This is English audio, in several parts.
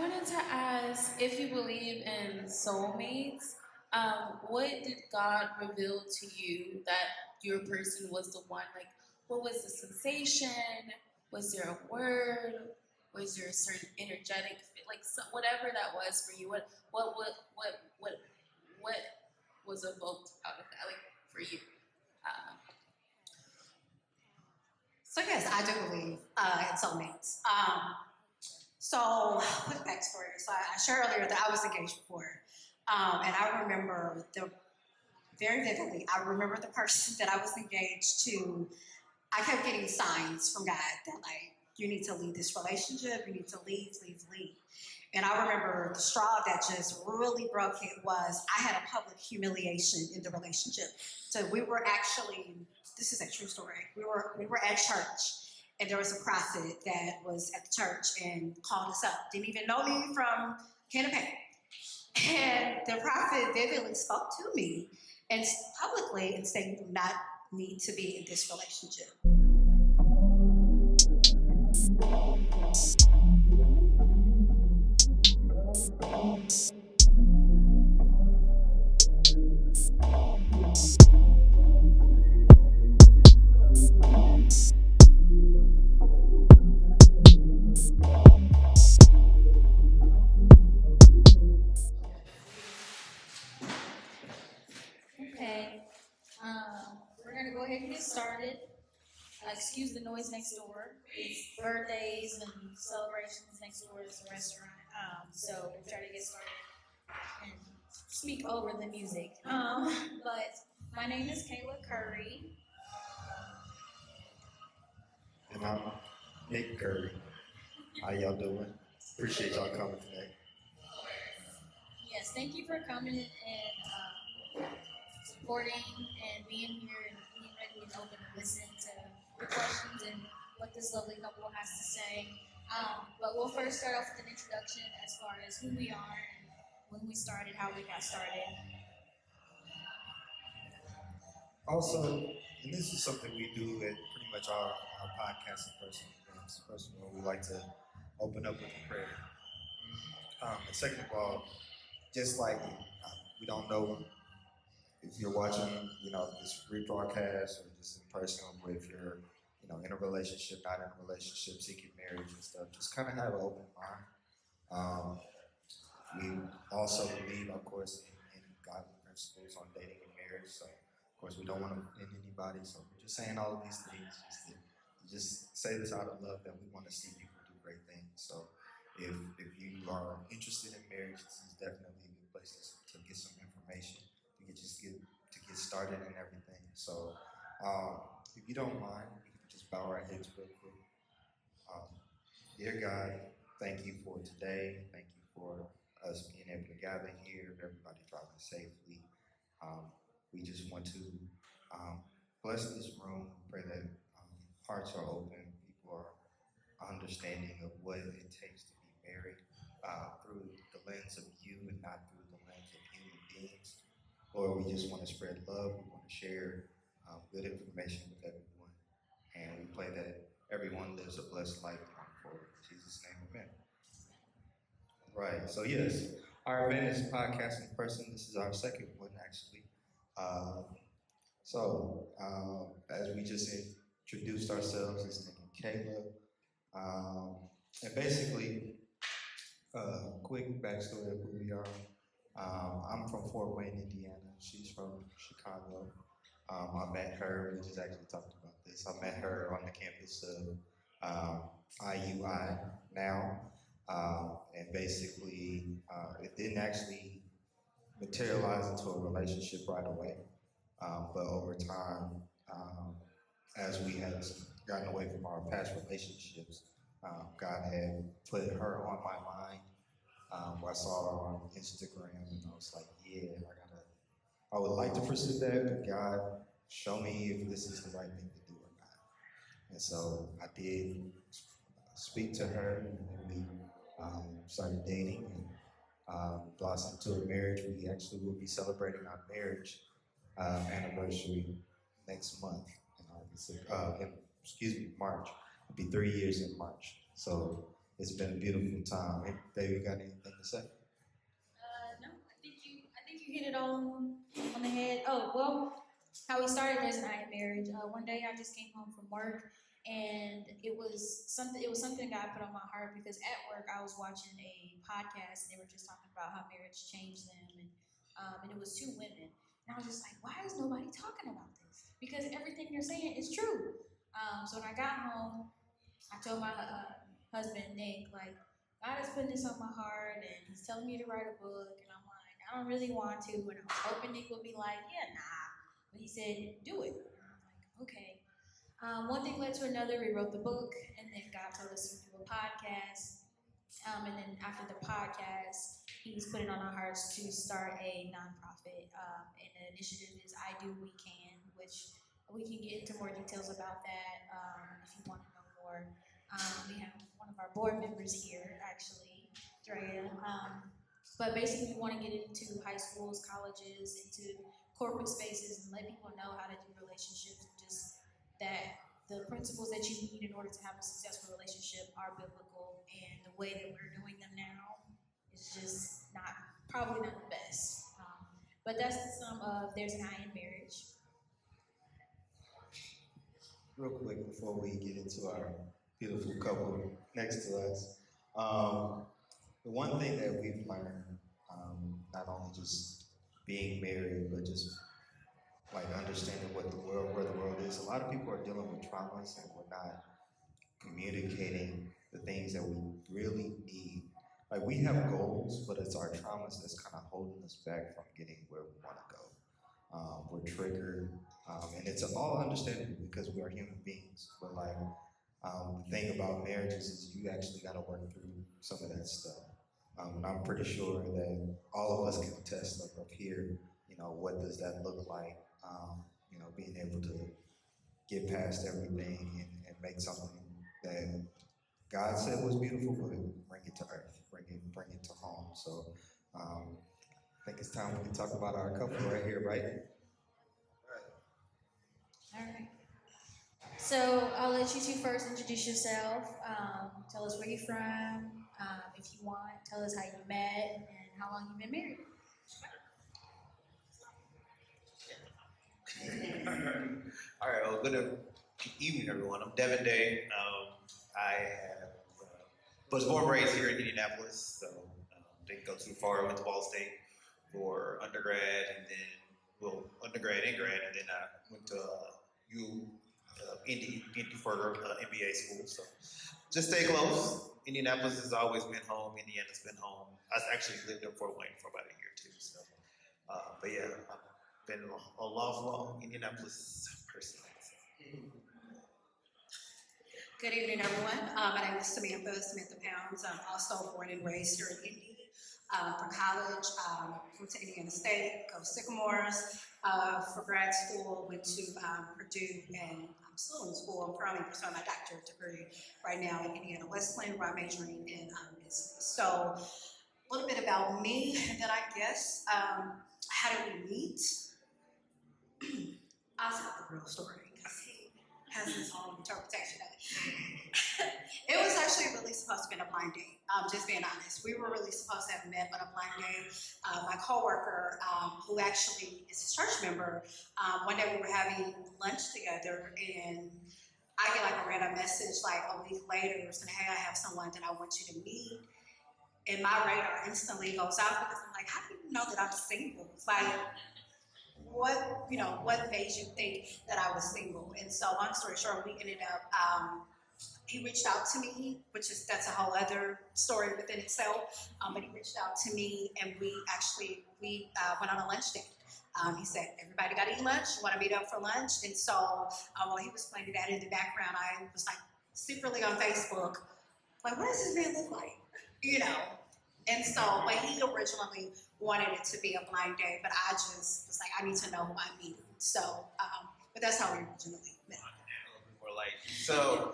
wanted to ask if you believe in soulmates. What did God reveal to you that your person was the one? Like, what was the sensation? Was there a word? Was there a certain energetic, like whatever that was for you? What was evoked out of that, like for you? Uh, So yes, I do believe in soulmates. So quick backstory. So I shared earlier that I was engaged before, and I remember the very vividly. I remember the person that I was engaged to. I kept getting signs from God that like you need to leave this relationship. You need to leave, leave, leave. And I remember the straw that just really broke it was I had a public humiliation in the relationship. So we were actually, this is a true story. We were at church and there was a prophet that was at the church and called us up. Didn't even know me from Kennebec. And the prophet vividly spoke to me and publicly and said, you do not need to be in this relationship. okay, we're gonna go ahead and get started. Excuse the noise next door. It's birthdays and celebrations next door is a restaurant. So we'll try to get started and speak over the music. But my name is Kayla Curry. And I'm Nick Curry. How y'all doing? Appreciate y'all coming today. Yes, thank you for coming and supporting and being here and being ready and open to listen to the questions and what this lovely couple has to say. But we'll first start off with an introduction as far as who we are and when we started, how we got started. Also, and this is something we do at pretty much our podcast and personal events. First of all, we like to open up with a prayer. And second of all, just like we don't know if you're watching, this rebroadcast or just in person, or if you're, in a relationship, not in a relationship, seeking marriage and stuff, just kind of have an open mind. Um, we also believe, of course, in godly principles on dating and marriage. So, of course, we don't want to offend anybody. So, we're just saying all of these things just say this out of love that we want to see people do great things. So, if you are interested in marriage, this is definitely a good place to get some information, to get started and everything. So, if you don't mind, we can just bow our heads real quick. Um, Dear God, thank you for today. Thank you for us being able to gather here, everybody driving safely. We just want to bless this room. Pray that hearts are open, people are understanding of what it takes to be married through the lens of you and not through the lens of human beings. Lord, we just want to spread love. We want to share good information with everyone. And we pray that everyone lives a blessed life going forward. In Jesus' name, amen. Right. So, yes, our event is podcast in person. This is our second one, actually. Uh, as we just introduced ourselves, it's Nick and Caleb. And basically, quick backstory of who we are. I'm from Fort Wayne, Indiana. She's from Chicago. I met her, we just actually talked about this. I met her on the campus of IUI now. And basically, it didn't actually materialize into a relationship right away. But over time, as we had gotten away from our past relationships, God had put her on my mind. I saw her on Instagram, and I was like, yeah, I would like to pursue that, but God, show me if this is the right thing to do or not. And so I did speak to her, and then we started dating and blossomed into a marriage. We actually will be celebrating our marriage anniversary next month in August. Excuse me, March. It'll be 3 years in March. So it's been a beautiful time. Hey, baby, you got anything to say? No, I think you hit it on the head. Oh well, how we started as an I marriage. One day I just came home from work, and it was something God put on my heart because at work I was watching a podcast and they were just talking about how marriage changed them, and it was two women, and I was just like, why is nobody talking about this? Because everything they're saying is true. So when I got home, I told my husband Nick, like, God is putting this on my heart, and He's telling me to write a book, and I'm like, I don't really want to, and I was hoping Nick would be like, yeah, nah, but he said, do it. And I'm like, okay. One thing led to another. We wrote the book, and then God told us to do a podcast. And then after the podcast, He's put it on our hearts to start a nonprofit. And the initiative is I Do We Can, which we can get into more details about that if you want to know more. We have one of our board members here, actually, Drea. But basically, we want to get into high schools, colleges, into corporate spaces, and let people know how to do relationships. Just that the principles that you need in order to have a successful relationship are biblical, and the way that we're doing them now is just probably not the best. But that's the sum of There's an I in Marriage. Real quick before we get into our beautiful couple next to us, the one thing that we've learned, not only just being married, but just like understanding where the world is. A lot of people are dealing with traumas, and we're not communicating the things that we really need. Like we have goals, but it's our traumas that's kind of holding us back from getting where we want to go. We're triggered, and it's all understandable because we are human beings. But like the thing about marriages is you actually got to work through some of that stuff. And I'm pretty sure that all of us can attest up here. You know, what does that look like? You know, being able to get past everything and make something that God said was beautiful, but bring it to earth, bring it to home. So I think it's time we can talk about our couple right here, right? All right. So I'll let you two first introduce yourself. Tell us where you're from, if you want. Tell us how you met and how long you've been married. All right, well, good evening, everyone. I'm Devin Day. Was born and raised here in Indianapolis, so didn't go too far. I went to Ball State for undergrad, and then, undergrad and grad, and then I went to Indy for MBA school. So just stay close. Indianapolis has always been home. Indiana's been home. I actually lived in Fort Wayne for about a year too. So, but yeah, I've been a lifelong Indianapolis person. Good evening, everyone. My name is Samantha Pounds. I'm also born and raised here in Indy. For college, went to Indiana State, go to Sycamores. For grad school, went to Purdue, and I'm still in school. I'm currently pursuing my doctorate degree right now at Indiana Wesleyan, where I'm majoring in business. So, a little bit about me, and then I guess, how did we meet? I'll tell the real story, because he has his own interpretation of it. It was actually really supposed to be a blind date. Just being honest, we were really supposed to have met on a blind date. My coworker, who actually is a church member, one day we were having lunch together, and I get like a random message like a week later saying, "Hey, I have someone that I want you to meet." And my radar instantly goes out because I'm like, "How do you know that I'm single?" It's like, what made you think that I was single? And so, long story short, we ended up. He reached out to me, that's a whole other story within itself. But he reached out to me, and we went on a lunch date. He said, "Everybody got to eat lunch. You want to meet up for lunch?" And so, while he was playing that in the background, I was like secretly on Facebook, like, what does this man look like? You know. And so, but he originally wanted it to be a blind date, but I just was like, I need to know who I'm meeting. So, but that's how we originally met. More like so.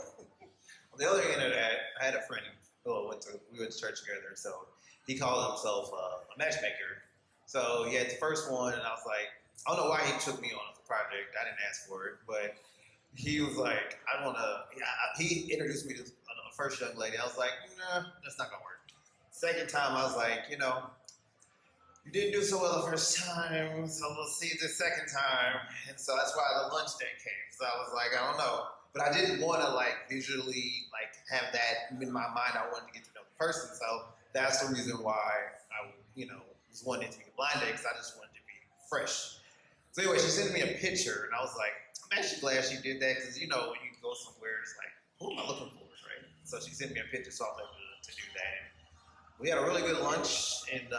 On the other end of that, I had a friend who we went to church together. So he called himself a matchmaker. So he had the first one, and I was like, I don't know why he took me on the project. I didn't ask for it, but he was like, he introduced me to a first young lady, I was like, nah, that's not gonna work. Second time, I was like, you know, you didn't do so well the first time, so we'll see the second time. And so that's why the lunch date came. So I was like, I don't know. But I didn't want to like visually like have that in my mind. I wanted to get to know the person. So that's the reason why I, you know, was wanting it to be a blind date because I just wanted to be fresh. So anyway, she sent me a picture and I was like, I'm actually glad she did that because, you know, when you go somewhere, it's like, who am I looking for, right? So she sent me a picture, so I was able to do that. And we had a really good lunch and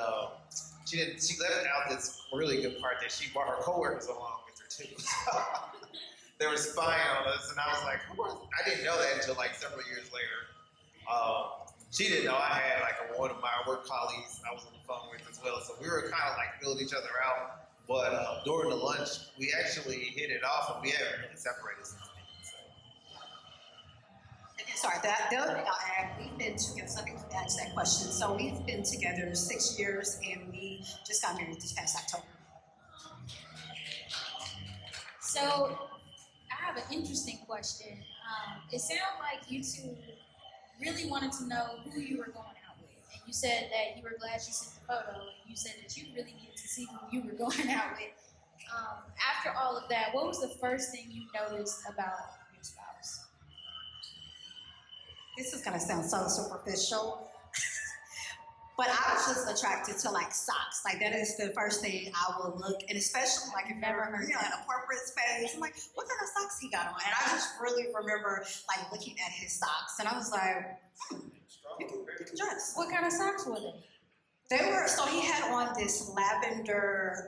she left out this really good part that she brought her coworkers along with her too. They were spying on us, and I was like, I didn't know that until like several years later. She didn't know I had like one of my work colleagues I was on the phone with as well, so we were kind of like filling each other out. But during the lunch, we actually hit it off, and we haven't really separated since then. So. And then, sorry, the other thing I'll add, we've been together, so I think you asked that question. So we've been together 6 years, and we just got married this past October. So I have an interesting question. It sounded like you two really wanted to know who you were going out with. And you said that you were glad she sent the photo, and you said that you really needed to see who you were going out with. After all of that, what was the first thing you noticed about your spouse? This is gonna sound so superficial, but I was just attracted to like socks. Like that is the first thing I will look, and especially like if Never heard in a corporate space, I'm like, what kind of socks he got on? And I just really remember like looking at his socks, and I was like, you can dress. What kind of socks were they? They were, so he had on this lavender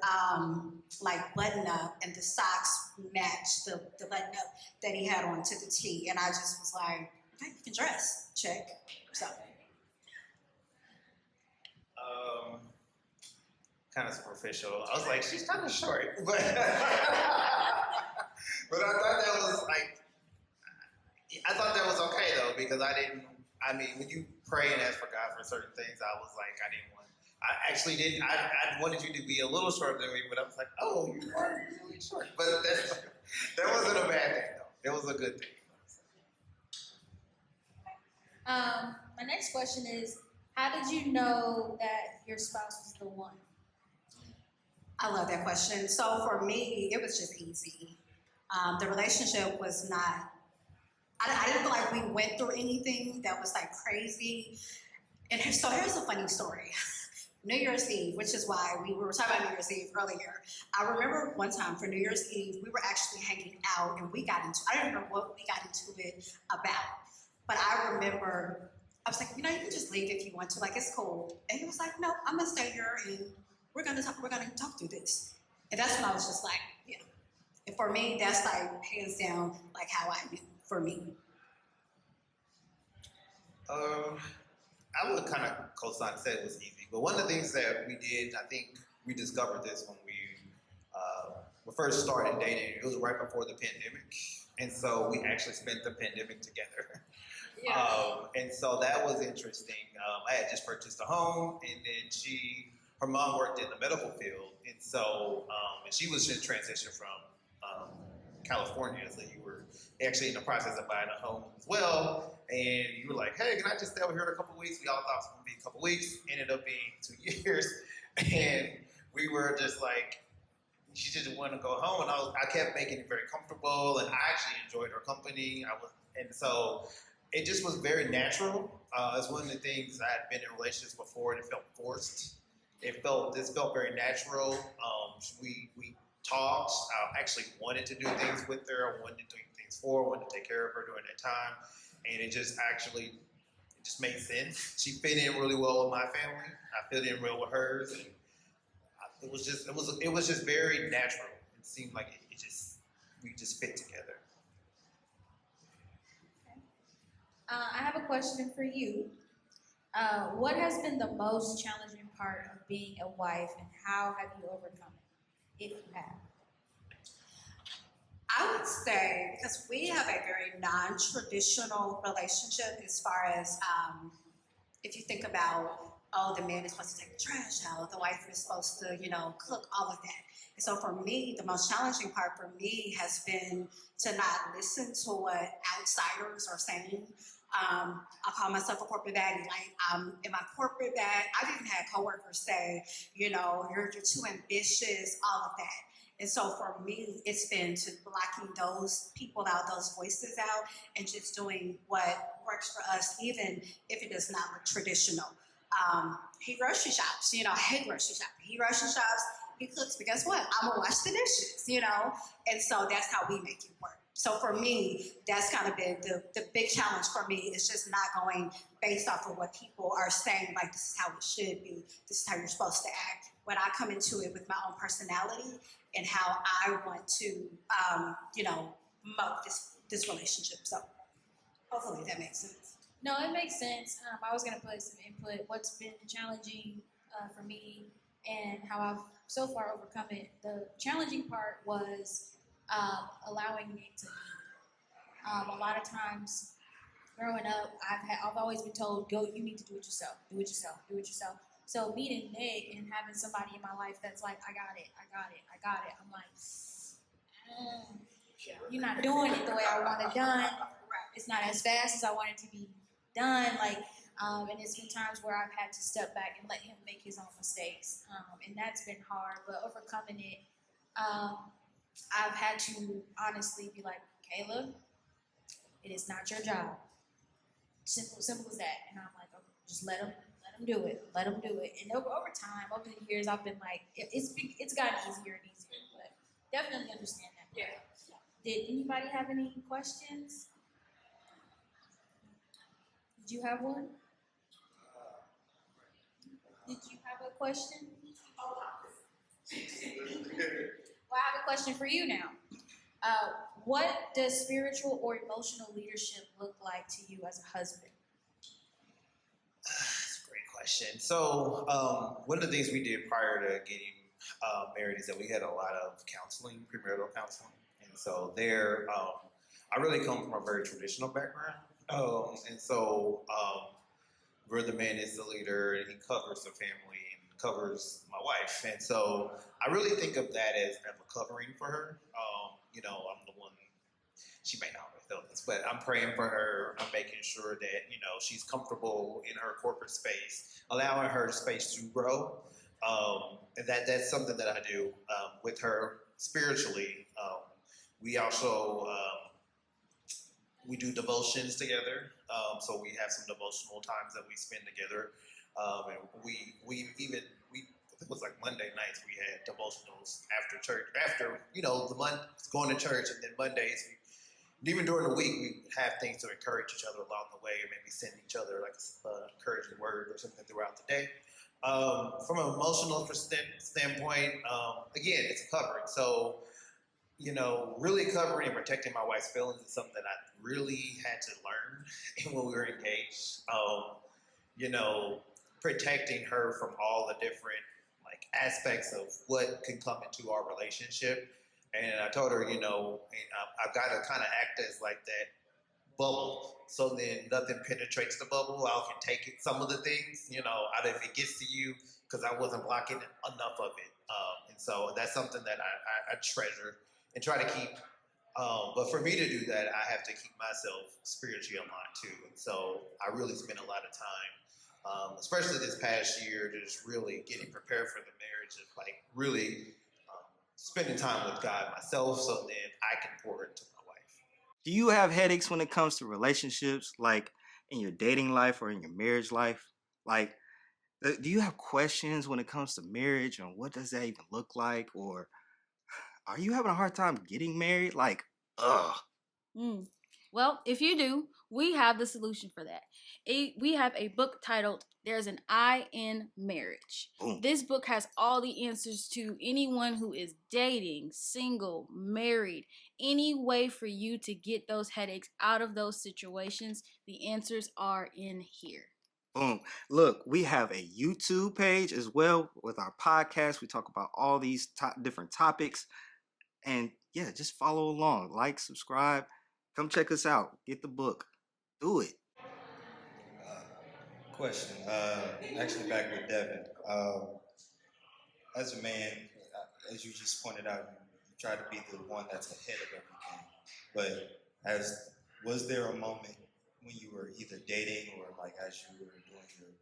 like button up, and the socks matched the button up that he had on to the tee, and I just was like, okay, you can dress, check. So. Kind of superficial. I was like, she's kind of short, but but I thought that was like, I thought that was okay though because I mean, when you pray and ask for God for certain things, I was like, I actually didn't. I wanted you to be a little shorter than me, but I was like, oh, you are really short. But that wasn't a bad thing though. It was a good thing. My next question is, how did you know that your spouse was the one? I love that question. So for me, it was just easy. The relationship was not, I didn't feel like we went through anything that was like crazy. And so here's a funny story. New Year's Eve, which is why we were talking about New Year's Eve earlier. I remember one time for New Year's Eve, we were actually hanging out and we got into, I don't remember what we got into it about, but I remember, I was like, you know, you can just leave if you want to, like it's cool. And he was like, no, I'm gonna stay here and we're gonna talk through this. And that's when I was just like, yeah. And for me, that's like hands down, like how I knew for me. I would kind of co-sign and say it was easy, but one of the things that we did, I think we discovered this when we first started dating. It was right before the pandemic, and so we actually spent the pandemic together. Yeah. And so that was interesting. I had just purchased a home, and then her mom worked in the medical field, and so and she was in transition from California, so you were actually in the process of buying a home as well. And you were like, hey, can I just stay over here a couple weeks? We all thought it was going to be a couple weeks. Ended up being 2 years. And we were just like, she didn't want to go home. And I kept making it very comfortable. And I actually enjoyed her company. And so it just was very natural. It's one of the things I had been in relationships before and it felt forced. This felt very natural. We talked. I actually wanted to do things with her. I wanted to do things for her. I wanted to take care of her during that time. And it just made sense. She fit in really well with my family. I fit in real with hers, and it was just very natural. It seemed like we just fit together. I have a question for you. What has been the most challenging part of being a wife, and how have you overcome it, if you have? I would say, because we have a very non-traditional relationship as far as if you think about, oh, the man is supposed to take the trash out, the wife is supposed to, cook, all of that. And so for me, the most challenging part for me has been to not listen to what outsiders are saying. I call myself a corporate baddie. Like, in my corporate bag, I've even had coworkers say, you're too ambitious, all of that. And so for me, it's been to blocking those people out, those voices out, and just doing what works for us, even if it does not look traditional. He grocery shops, I hate grocery shopping. He grocery shops, he cooks, but guess what? I'm gonna wash the dishes, And so that's how we make it work. So for me, that's kind of been the big challenge for me is just not going based off of what people are saying, like this is how it should be, this is how you're supposed to act. When I come into it with my own personality and how I want to, promote this relationship. So hopefully that makes sense. No, it makes sense. I was going to put some input. What's been challenging for me and how I've so far overcome it. The challenging part was allowing me to lead. A lot of times growing up, I've always been told, "Go, you need to do it yourself. Do it yourself. Do it yourself." So meeting Nick and having somebody in my life that's like, "I got it. I got it. I got it." I'm like, "You're not doing it the way I want it done. It's not as fast as I want it to be done." And it's been times where I've had to step back and let him make his own mistakes, and that's been hard. But overcoming it, I've had to honestly be like, "Caleb, it is not your job. Simple as that." And I'm like, "Okay, just let him do it. Let him do it." And over time, over the years, I've been like, it's gotten easier and easier. But definitely understand that. Yeah. Did anybody have any questions? Did you have one? Did you have a question? Well, I have a question for you now. What does spiritual or emotional leadership look like to you as a husband? That's a great question. So, one of the things we did prior to getting married is that we had a lot of counseling, premarital counseling. And so there, I really come from a very traditional background. And so, where the man is the leader and he covers the family and covers my wife. And so I really think of that as a covering for her. I'm the one, she may not always know this, but I'm praying for her. I'm making sure that, she's comfortable in her corporate space, allowing her space to grow. And that's something that I do with her spiritually. We also, we do devotions together. So we have some devotional times that we spend together. And I think it was like Monday nights we had devotionals after church, the month going to church, and then Mondays, even during the week, we have things to encourage each other along the way, or maybe send each other like an encouraging word or something throughout the day. From an emotional standpoint, again, it's a covering. So, really covering and protecting my wife's feelings is something that I really had to learn when we were engaged. Protecting her from all the different aspects of what can come into our relationship. And I told her, I've got to kind of act as like that bubble, so then nothing penetrates the bubble. I can take it, some of the things, out if it gets to you, because I wasn't blocking enough of it. And so that's something that I treasure and try to keep. But for me to do that, I have to keep myself spiritually aligned too. And so I really spend a lot of time, especially this past year, just really getting prepared for the marriage, of really spending time with God myself, so then I can pour into my wife. Do you have headaches when it comes to relationships, like in your dating life or in your marriage life? Do you have questions when it comes to marriage and what does that even look like? Or are you having a hard time getting married? Ugh. Well, if you do, we have the solution for that. We have a book titled There's an I in Marriage. Boom. This book has all the answers to anyone who is dating, single, married, any way for you to get those headaches out of those situations. The answers are in here. Boom. Look, we have a YouTube page as well with our podcast. We talk about all these different topics. And yeah, just follow along. Like, subscribe. Come check us out. Get the book. Do it. Question. Actually, back with Devin. As a man, as you just pointed out, you try to be the one that's ahead of everything. But was there a moment when you were either dating or like as you were doing your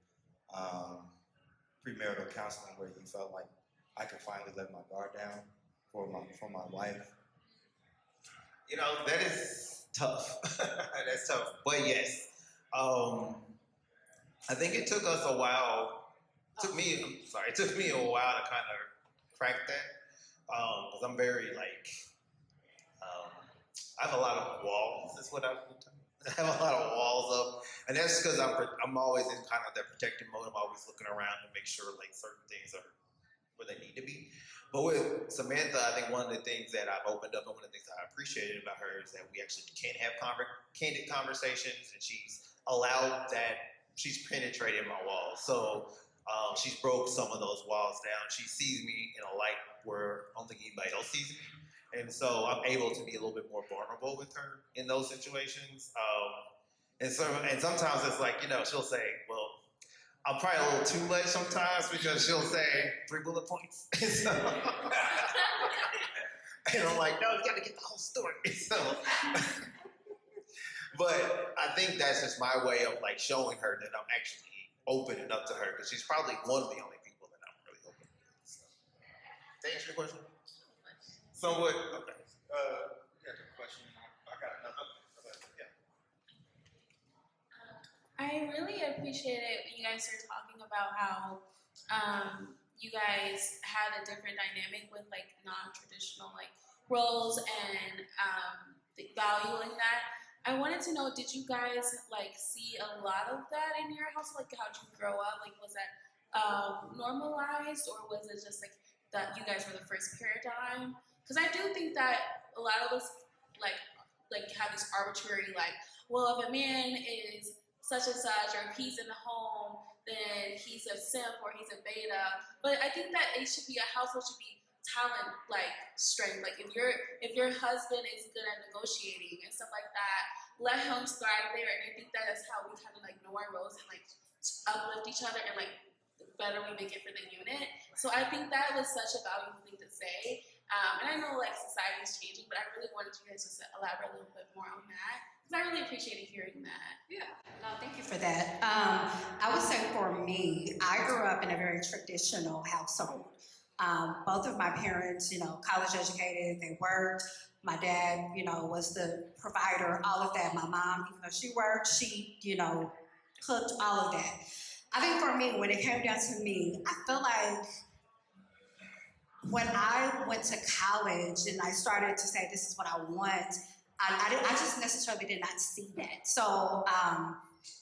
premarital counseling, where you felt like I could finally let my guard down for my wife? You know, that is tough. That's tough. But yes, I think it took us a while. It took me a while to kind of crack that. Because I'm very like, I have a lot of walls. That's what I have a lot of walls up, and that's because I'm always in kind of that protective mode. I'm always looking around to make sure like certain things are where they need to be. But with Samantha, I think one of the things that I've opened up and one of the things that I appreciated about her is that we actually can have candid conversations, and she's allowed that. She's penetrated my walls, so she's broke some of those walls down. She sees me in a light where I don't think anybody else sees me, and so I'm able to be a little bit more vulnerable with her in those situations. And sometimes it's like, you know, she'll say, well, I'm probably a little too much sometimes because she'll say 3 bullet points. And, and I'm like, no, you got to get the whole story. So, but I think that's just my way of like showing her that I'm actually opening up to her, because she's probably one of the only people that I'm really open with. So. To answer your question? Somewhat. Okay. You got a question? I got another. Yeah. I really appreciated when you guys were talking about how you guys had a different dynamic with like non-traditional like roles and valuing that. I wanted to know, did you guys like see a lot of that in your house? Like, how'd you grow up? Like, was that normalized, or was it just like that you guys were the first paradigm? Because I do think that a lot of us like have this arbitrary like, well, if a man is such and such, or if he's in the home, then he's a simp or he's a beta. But I think that it should be a household should be talent like strength. Like if your husband is good at negotiating and stuff like that, let him thrive there. And I think that is how we kind of like know our roles and like uplift each other, and like the better we make it for the unit. So I think that was such a valuable thing to say. And I know like society is changing, but I really wanted you guys to elaborate a little bit more on that, because I really appreciated hearing that. Yeah, no, thank you for that. I would say for me, I grew up in a very traditional household. Both of my parents, you know, college educated, they worked. My dad, you know, was the provider, all of that. My mom, even though she worked, she, you know, cooked, all of that. I think for me, when it came down to me, I feel like when I went to college and I started to say, this is what I want, I just necessarily did not see that. So,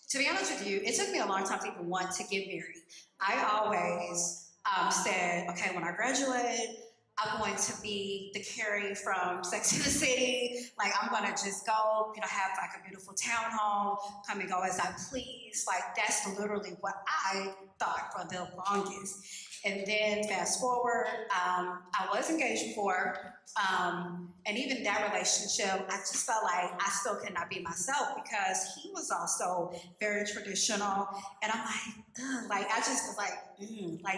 to be honest with you, it took me a long time to even want to get married. I always said, okay, when I graduate, I'm going to be the Carrie from Sex and the City. Like, I'm going to just go, you know, have like a beautiful townhome, come and go as I please. Like, that's literally what I thought for the longest. And then fast forward, I was engaged before, and even that relationship, I just felt like I still could not be myself, because he was also very traditional, and I'm like, ugh, like I just was like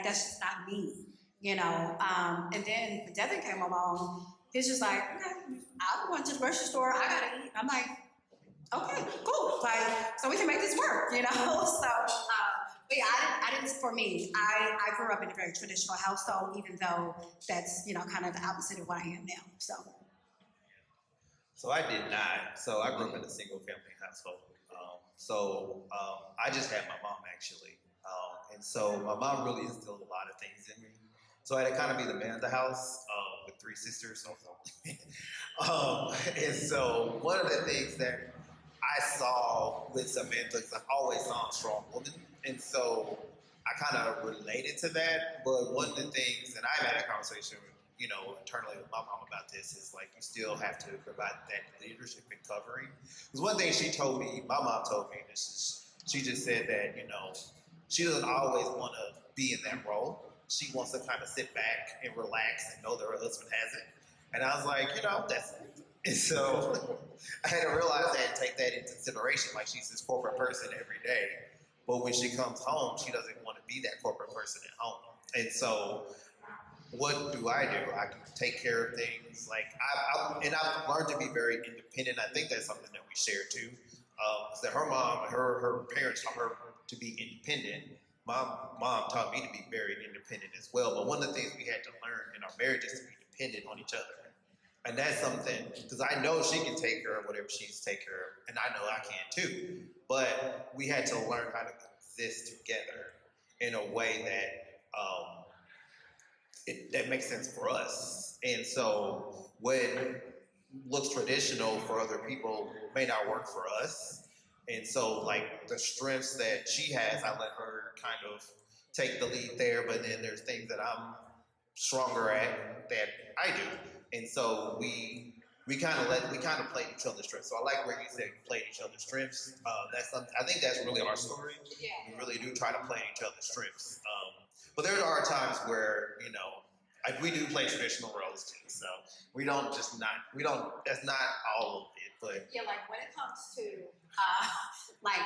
that's just not me, you know. And then when Devin came along, he's just like, okay, I'm going to the grocery store, I gotta eat. I'm like, okay, cool, like so we can make this work, you know. So. But yeah, I didn't, for me, I grew up in a very traditional household, even though that's, you know, kind of the opposite of what I am now, so. So I did not. So I grew up in a single family household. I just had my mom actually. And so my mom really instilled a lot of things in me. So I had to kind of be the man of the house with 3 sisters. And so one of the things that I saw with Samantha, because I've always saw a strong woman, and so I kind of related to that. But one of the things, and I've had a conversation, you know, internally with my mom about this, is like you still have to provide that leadership and covering. Because one thing she told me, my mom told me, she just said that, you know, she doesn't always want to be in that role. She wants to kind of sit back and relax and know that her husband has it. And I was like, you know, that's it. And so I had to realize that and take that into consideration. Like, she's this corporate person every day, but when she comes home, she doesn't want to be that corporate person at home. And so what do? I can take care of things. Like, I've learned to be very independent. I think that's something that we share too. is that her mom, her parents taught her to be independent. My mom taught me to be very independent as well. But one of the things we had to learn in our marriage is to be dependent on each other. And that's something, because I know she can take care of whatever she needs to take care of, and I know I can too. But we had to learn how to exist together in a way that that makes sense for us. And so what looks traditional for other people may not work for us. And so like the strengths that she has, I let her kind of take the lead there, but then there's things that I'm stronger at that I do. And so we kind of played each other's strengths. So I like where you said we played each other's strengths. That's something, I think that's really our story. We really do try to play each other's strengths. But there are times where, you know, like we do play traditional roles too. So we don't, that's not all of it, but. Yeah, like when it comes to like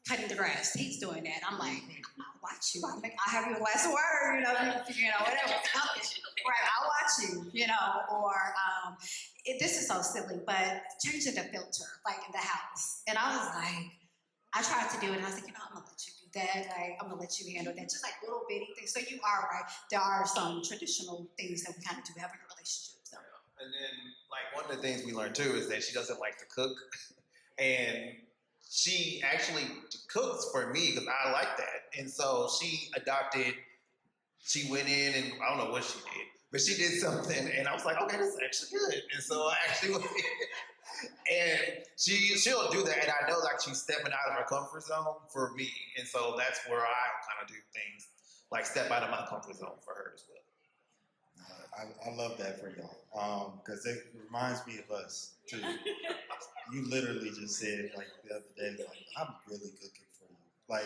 cutting the grass, he's doing that. I'm like, I'll watch you. I'll have you a glass of water, whatever. Right, I'll watch you, or this is so silly, but changing the filter, like in the house. And I was like, I tried to do it, and I was like, I'm gonna let you do that. Like, I'm gonna let you handle that. Just like little bitty things. So you are right. There are some traditional things that we kind of do have in a relationship. So. And then, like, one of the things we learned too is that she doesn't like to cook, and she actually cooks for me because I like that. And so she went in and I don't know what she did, but she did something, and I was like, okay, this is actually good. And so I actually went in, and she'll do that, and I know like she's stepping out of her comfort zone for me, and so that's where I kind of do things like step out of my comfort zone for her as well. I love that for y'all because it reminds me of us too. You literally just said like the other day, like I'm really cooking for you. Like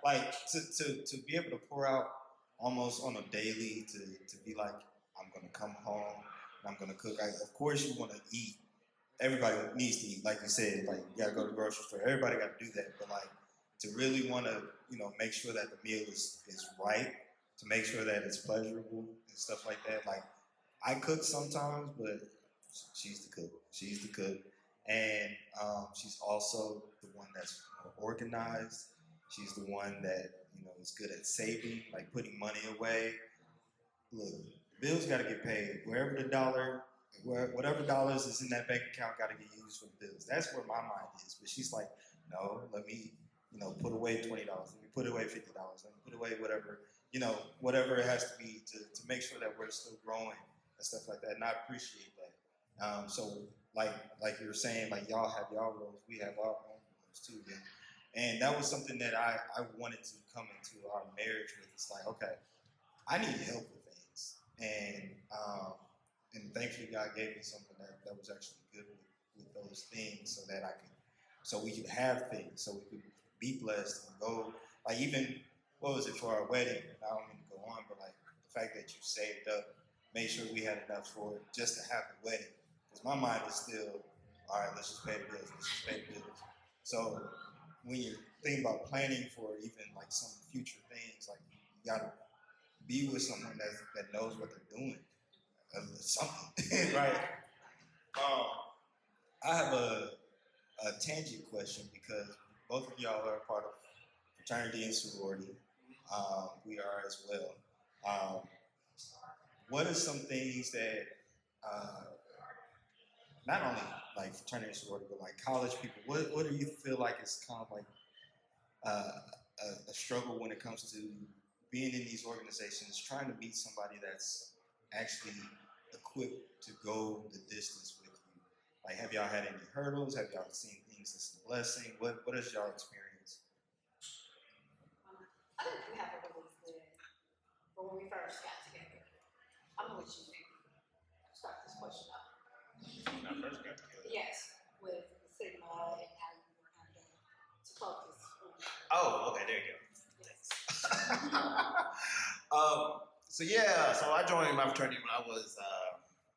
like to be able to pour out almost on a daily to be like I'm gonna come home and I'm gonna cook. Of course you want to eat. Everybody needs to eat, like you said. Like you gotta go to the grocery store. Everybody got to do that. But like to really want to make sure that the meal is right, to make sure that it's pleasurable and stuff like that. Like I cook sometimes, but she's the cook. She's the cook. And she's also the one that's more organized. She's the one that is good at saving, like putting money away. Look, bills got to get paid. Whatever dollars is in that bank account got to get used for the bills. That's where my mind is. But she's like, no, let me, put away $20. Let me put away $50. Let me put away whatever it has to be to make sure that we're still growing and stuff like that. And I appreciate that. So like you were saying, like y'all have y'all roles, we have our own roles too. And that was something that I wanted to come into our marriage with. It's like, okay, I need help with things. And thankfully God gave me something that was actually good with those things so we could have things, so we could be blessed and go, like even, what was it for our wedding? I don't mean to go on, but like the fact that you saved up, made sure we had enough for it just to have the wedding. Because my mind is still, all right, let's just pay the bills. So when you're thinking about planning for even like some future things, like you gotta be with someone that knows what they're doing. Something, right? I have a tangent question because both of y'all are a part of fraternity and sorority. We are as well. What are some things that not only like fraternity and sorority, but like college people, what do you feel like is kind of like a struggle when it comes to being in these organizations, trying to meet somebody that's actually equipped to go the distance with you? Like, have y'all had any hurdles? Have y'all seen things as a blessing? What is y'all experience? I think we have a really good, when we first got together. I'm gonna let you start this question up. When I first got together. Yes, with Sigma and how you were kind of to focus. Oh, okay, there you go. So I joined my fraternity when I was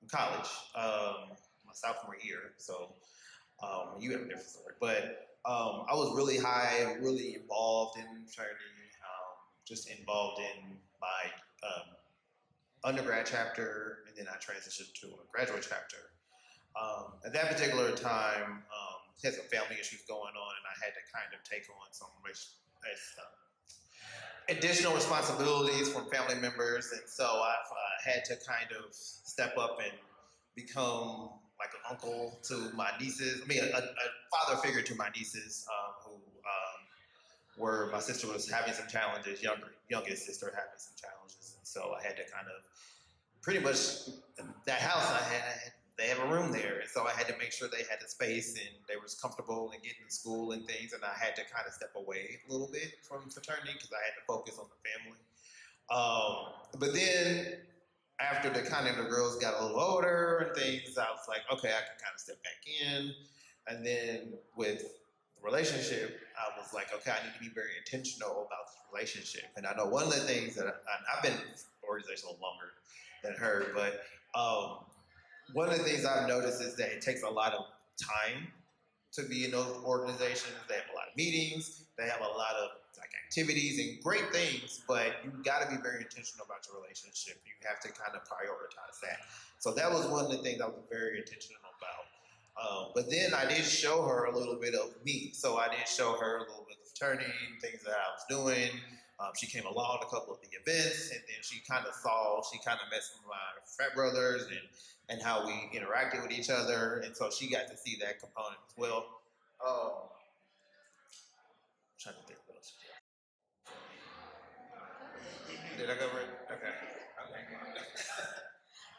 in college, my sophomore year. So you have a different story, but I was really really involved in fraternity, just involved in my undergrad chapter, and then I transitioned to a graduate chapter. At that particular time, had some family issues going on, and I had to kind of take on some additional responsibilities from family members, and so I've had to kind of step up and become like an uncle to my nieces. I mean, a father figure to my nieces who were, my sister was having some challenges, youngest sister having some challenges, and so I had to kind of pretty much that house they have a room there, and so I had to make sure they had the space and they was comfortable and getting to school and things, and I had to kind of step away a little bit from fraternity because I had to focus on the family. But then after the girls got a little older and things, I was like, okay, I can kind of step back in, and then with the relationship, I was like, okay, I need to be very intentional about this relationship, and I know one of the things that I've been in the organization a little longer than her, but one of the things I've noticed is that it takes a lot of time to be in those organizations. They have a lot of meetings, they have a lot of like activities and great things, but you've got to be very intentional about your relationship. You have to kind of prioritize that. So that was one of the things I was very intentional about. But then I did show her a little bit of me. So I did show her a little bit of fraternity, things that I was doing. She came along to a couple of the events, and then she kind of met some of my frat brothers and how we interacted with each other, and so she got to see that component as well. I'm trying to think what else. Did I cover it? Okay.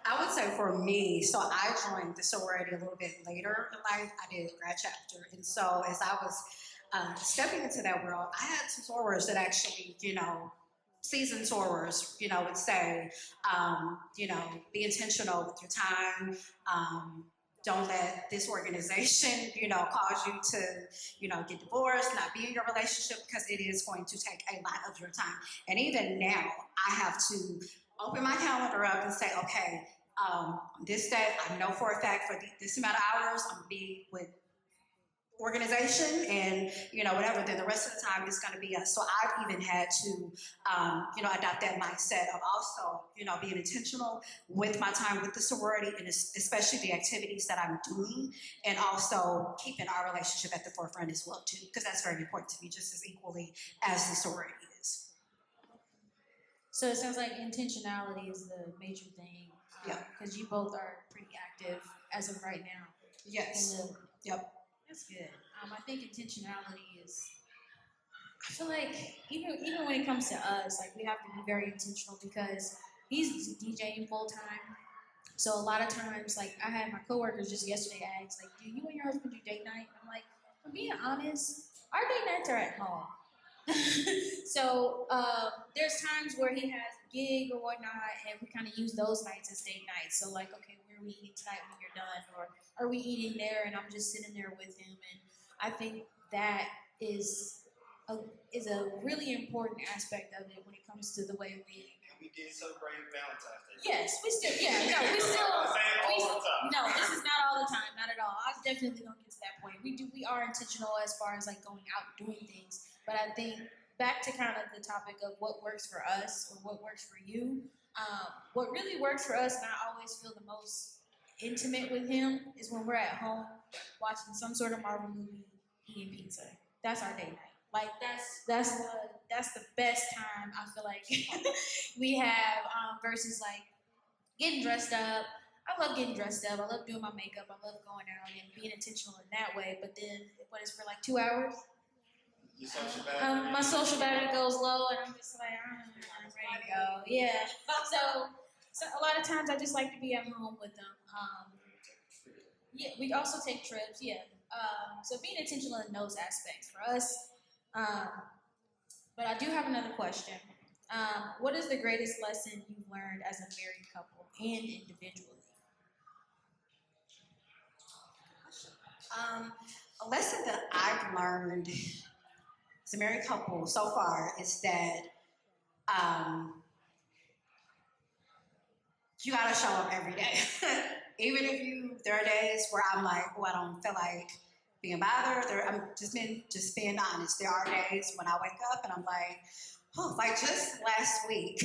I would say for me, so I joined the sorority a little bit later in life. I did grad chapter. And so as I was stepping into that world, I had some sorors that actually, seasoned sorors, would say, be intentional with your time. Don't let this organization, cause you to, get divorced, not be in your relationship, because it is going to take a lot of your time. And even now, I have to open my calendar up and say, okay, this day, I know for a fact for this amount of hours, I'm going to be with organization and, whatever, then the rest of the time is going to be us. So I've even had to, adopt that mindset of also, being intentional with my time with the sorority and especially the activities that I'm doing, and also keeping our relationship at the forefront as well, too, because that's very important to me just as equally as the sorority is. So it sounds like intentionality is the major thing. Yeah. Because you both are pretty active as of right now. Yes. Yep. That's good. I think intentionality is. I feel like even when it comes to us, like we have to be very intentional because he's DJing full time. So a lot of times, like I had my coworkers just yesterday ask, like, "Do you and your husband do date night?" I'm like, for being honest, our date nights are at home. So there's times where he has a gig or whatnot, and we kind of use those nights as date nights. So like, okay, where are we eating tonight when you're done, or are we eating there? And I'm just sitting there with him, and I think that is a really important aspect of it when it comes to the way we. We did celebrate Valentine's Day. Yes, we still, no, this is not all the time, not at all. I definitely don't get to that point. We are intentional as far as like going out and doing things. But I think back to kind of the topic of what works for us or what works for you, what really works for us, and I always feel the most intimate with him, is when we're at home watching some sort of Marvel movie, eating pizza. That's our date night. Like that's the best time I feel like we have versus like getting dressed up. I love getting dressed up. I love doing my makeup. I love going out and being intentional in that way. But then when it's for like 2 hours, my social battery goes low, and I'm just like, I'm ready to go. Yeah. So a lot of times I just like to be at home with them. Yeah, we also take trips. Yeah. So being intentional in those aspects for us. But I do have another question. What is the greatest lesson you've learned as a married couple and individually? A lesson that I've learned as a married couple so far is that you gotta show up every day. Even if there are days where I'm like, oh, I don't feel like being bothered. I'm just being honest. There are days when I wake up and I'm like, oh, like just last week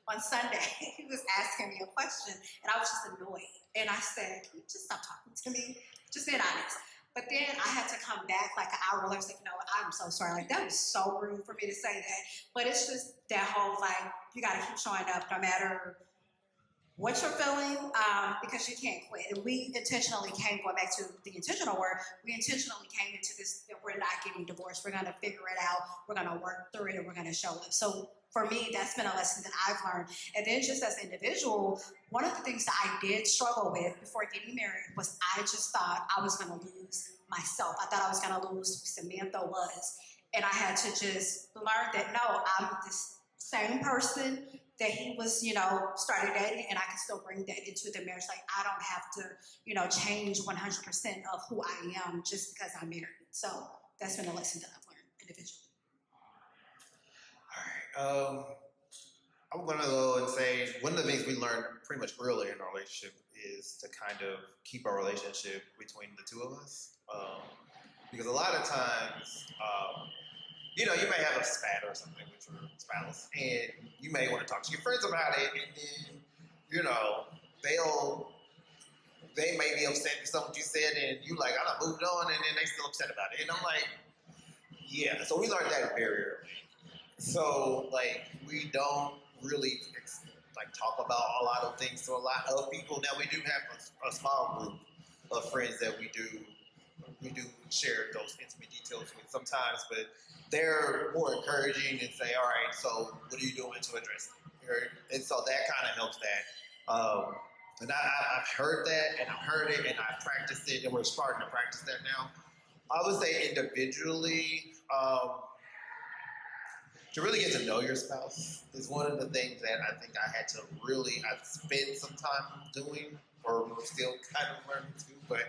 on Sunday, he was asking me a question and I was just annoyed. And I said, can you just stop talking to me? Just being honest. But then I had to come back like an hour later. I was like, I'm so sorry. Like, that was so rude for me to say that. But it's just that whole, like, you got to keep showing up no matter what you're feeling, because you can't quit. And we intentionally came, going back to the intentional work, we intentionally came into this, that we're not getting divorced. We're going to figure it out. We're going to work through it, and we're going to show up. So for me, that's been a lesson that I've learned. And then just as an individual, one of the things that I did struggle with before getting married was I just thought I was going to lose myself. I thought I was going to lose who Samantha was. And I had to just learn that, no, I'm this same person that he was, started dating, and I can still bring that into the marriage. Like, I don't have to, change 100% of who I am just because I'm married. So that's been a lesson that I've learned individually. All right. I'm going to go and say one of the things we learned pretty much early in our relationship is to kind of keep our relationship between the two of us. Because a lot of times, you may have a spat or something with your spouse, and you may want to talk to your friends about it, and then, they may be upset with something you said, and you like, I done moved on, and then they still upset about it. And I'm like, yeah. So we learned that very early. So, like, we don't really, talk about a lot of things to a lot of people. Now, we do have a small group of friends that we do share those intimate details with sometimes, but they're more encouraging and say, all right, so what are you doing to address it? And so that kind of helps that. And I've heard that, and I've heard it, and I've practiced it, and we're starting to practice that now. I would say individually, to really get to know your spouse is one of the things that I think I spent some time doing, or still kind of learning to. But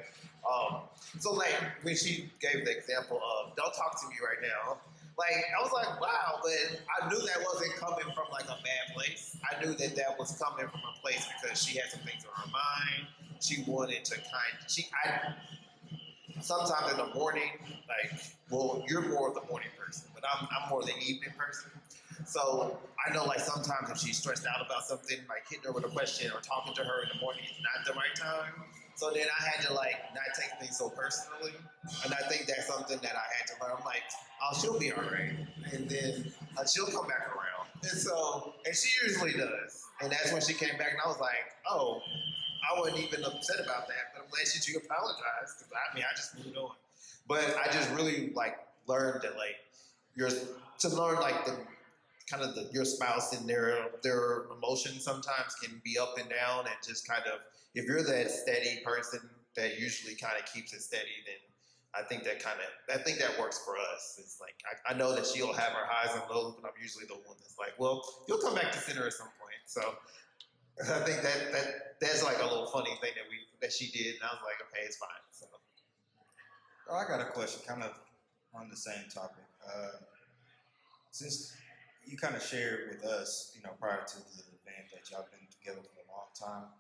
so like when she gave the example of "Don't talk to me right now," like I was like, "Wow!" But I knew that wasn't coming from like a bad place. I knew that was coming from a place because she had some things on her mind. She wanted to sometimes in the morning, you're more of the morning person, but I'm more the evening person. So I know, sometimes if she's stressed out about something, hitting her with a question or talking to her in the morning is not the right time. So then I had to, not take things so personally. And I think that's something that I had to learn. I'm like, oh, she'll be all right. And then she'll come back around. And she usually does. And that's when she came back, and I was like, oh, I wasn't even upset about that, but I'm glad that you apologized, because I just moved on. But I just really learned that your spouse and their emotions sometimes can be up and down, and just kind of, if you're that steady person that usually kind of keeps it steady, then I think that works for us. It's I know that she'll have her highs and lows, but I'm usually the one that's like, well, you'll come back to center at some point. So I think that's a little funny thing that she did, and I was like, okay, it's fine. So. I got a question, kind of on the same topic. Since you kind of shared with us, prior to the event that y'all been together for a long time,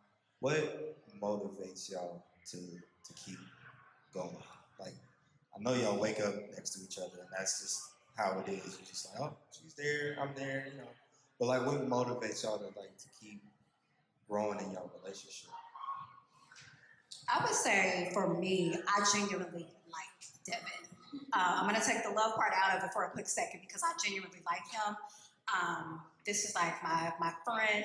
what motivates y'all to keep going? I know y'all wake up next to each other, and that's just how it is. You're just like, oh, she's there, I'm there, But what motivates y'all to keep growing in your relationship? I would say for me, I genuinely like Devin. I'm going to take the love part out of it for a quick second because I genuinely like him. This is my friend,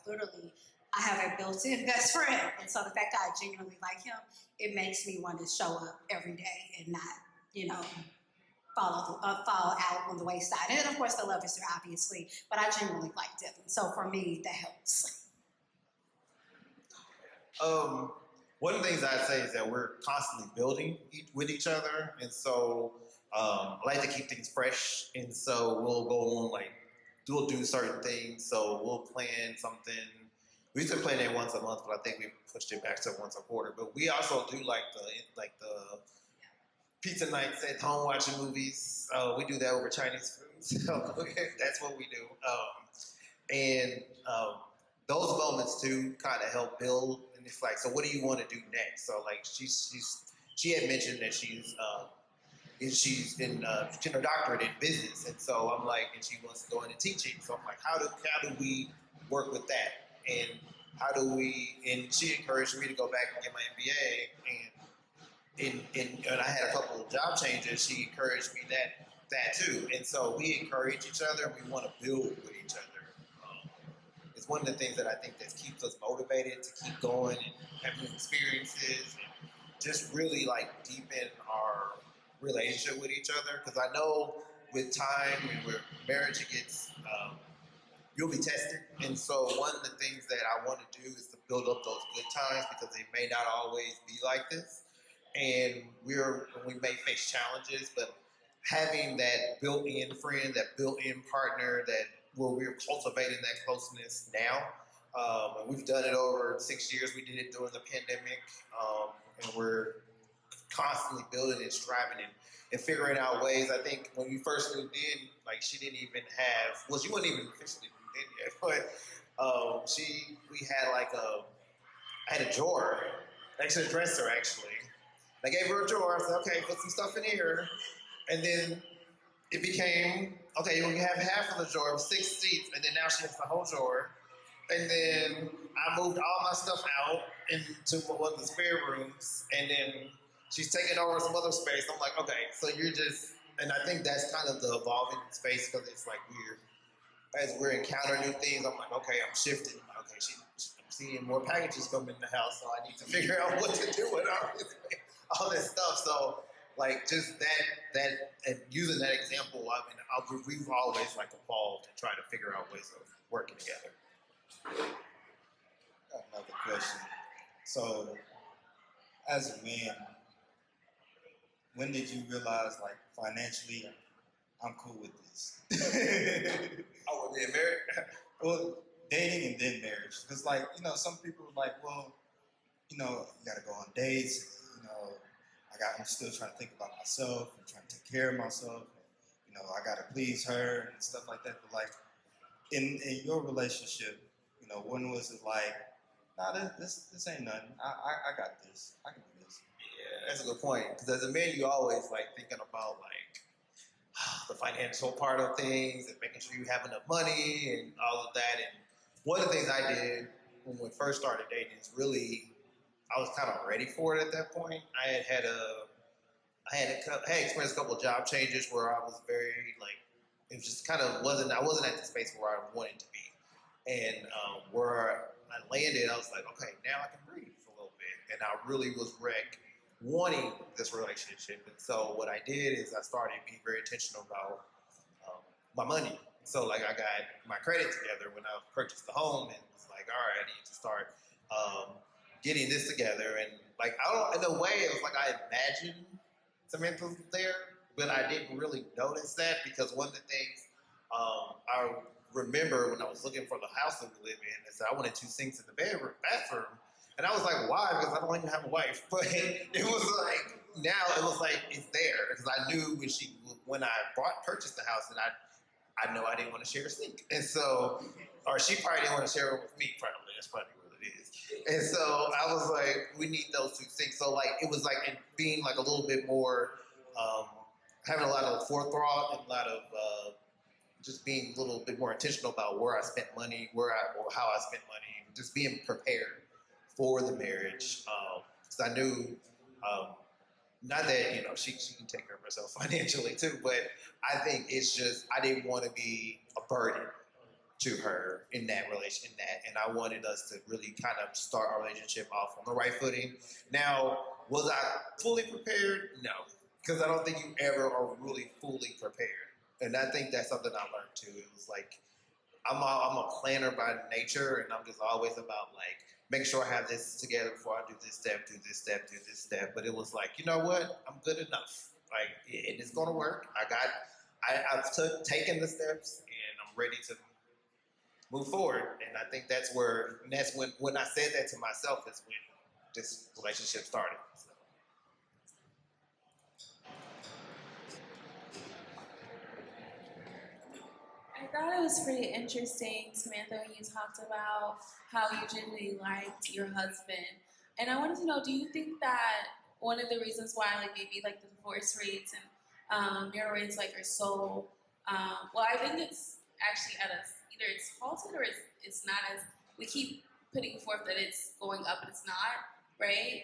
literally, I have a built-in best friend. And so the fact that I genuinely like him, it makes me want to show up every day and not, fall out on the wayside. And of course, the love is there, obviously, but I genuinely like Devin. So for me, that helps. One of the things I'd say is that we're constantly building with each other, and so I like to keep things fresh, and so we'll go on we'll do certain things. So we'll plan something. We used to plan it once a month, but I think we pushed it back to once a quarter. But we also do the pizza nights at home, watching movies. We do that over Chinese food, so that's what we do. Those moments too kind of help build. And it's so what do you want to do next? So she had mentioned that she's in her doctorate in business, and so I'm and she wants to go into teaching. So I'm how do we work with that? And and she encouraged me to go back and get my MBA, and and I had a couple of job changes, she encouraged me that too. And so we encourage each other. We want to build with each other. It's one of the things that I think that keeps us motivated to keep going and having experiences and just really like deepen our relationship with each other. Because I know with time and with marriage, it gets you'll be tested. And so one of the things that I want to do is to build up those good times because they may not always be like this. And we may face challenges, but having that built-in friend, that built-in partner, that where we're cultivating that closeness now. And we've done it over 6 years. We did it during the pandemic, and we're constantly building and striving and figuring out ways. I think when you first moved in, like she didn't even have, well, she wasn't even officially moved in yet, but we had I had a drawer, actually a dresser actually. I gave her a drawer. I said, okay, put some stuff in here. And then it became, okay, you have half of the drawer, it was 6 seats, and then now she has the whole drawer. And then I moved all my stuff out into one of the spare rooms, and then she's taking over some other space. I'm like, okay, so you're just, and I think that's kind of the evolving space because it's like as we're encountering new things, I'm like, okay, I'm shifting. Okay, I'm seeing more packages come in the house, so I need to figure out what to do with all this stuff. So, like, just that, and using that example, I mean, we've always like evolved and tried to figure out ways of working together. Got another question. So, as a man, when did you realize, like, financially, I'm cool with this? Oh, we're being married? Well, dating and then marriage. Because, like, some people are like, well, you got to go on dates. I'm still trying to think about myself and trying to take care of myself. And, I got to please her and stuff like that. But, like, in your relationship, when was it like, nah, this ain't nothing. I got this. I can do this. Yeah, that's a good point. Because as a man, you always like thinking about like the financial part of things and making sure you have enough money and all of that. And one of the things I did when we first started dating is really, I was kind of ready for it at that point. I had experienced a couple of job changes where I was very like, it was just I wasn't at the space where I wanted to be. And where I landed, I was like, okay, now I can breathe for a little bit. And I really was wanting this relationship. And so what I did is I started being very intentional about my money. So like I got my credit together when I purchased the home and was like, all right, I need to start getting this together. And like, in a way, it was like I imagined Samantha was there, but I didn't really notice that because one of the things I remember when I was looking for the house that we live in, is that I wanted 2 sinks in the bathroom. And I was like, why? Because I don't even have a wife. But it was like, now it was like, it's there. Because I knew when I purchased the house, and I know I didn't want to share a sink. And so, or she probably didn't want to share it with me, probably. That's probably what it is. And so I was like, we need those 2 sinks. So like, it was like being like a little bit more, having a lot of forethought and a lot of, just being a little bit more intentional about where I spent money, or how I spent money, just being prepared for the marriage. Because I knew, not that she can take care of herself financially too, but I think it's just I didn't want to be a burden to her in that relation, and I wanted us to really kind of start our relationship off on the right footing. Now, was I fully prepared? No, because I don't think you ever are really fully prepared. And I think that's something I learned too. It was like, I'm a planner by nature, and I'm just always about like, make sure I have this together before I do this step, do this step, do this step. But it was like, you know what? I'm good enough. Like, it is going to work. I've taken the steps, and I'm ready to move forward. And I think that's when I said that to myself is when this relationship started. So. I thought it was pretty interesting, Samantha, when you talked about how you genuinely liked your husband. And I wanted to know, do you think that one of the reasons why like maybe like the divorce rates and marital rates like are so well, I think it's actually either it's halted or it's not, as we keep putting forth that it's going up and it's not, right?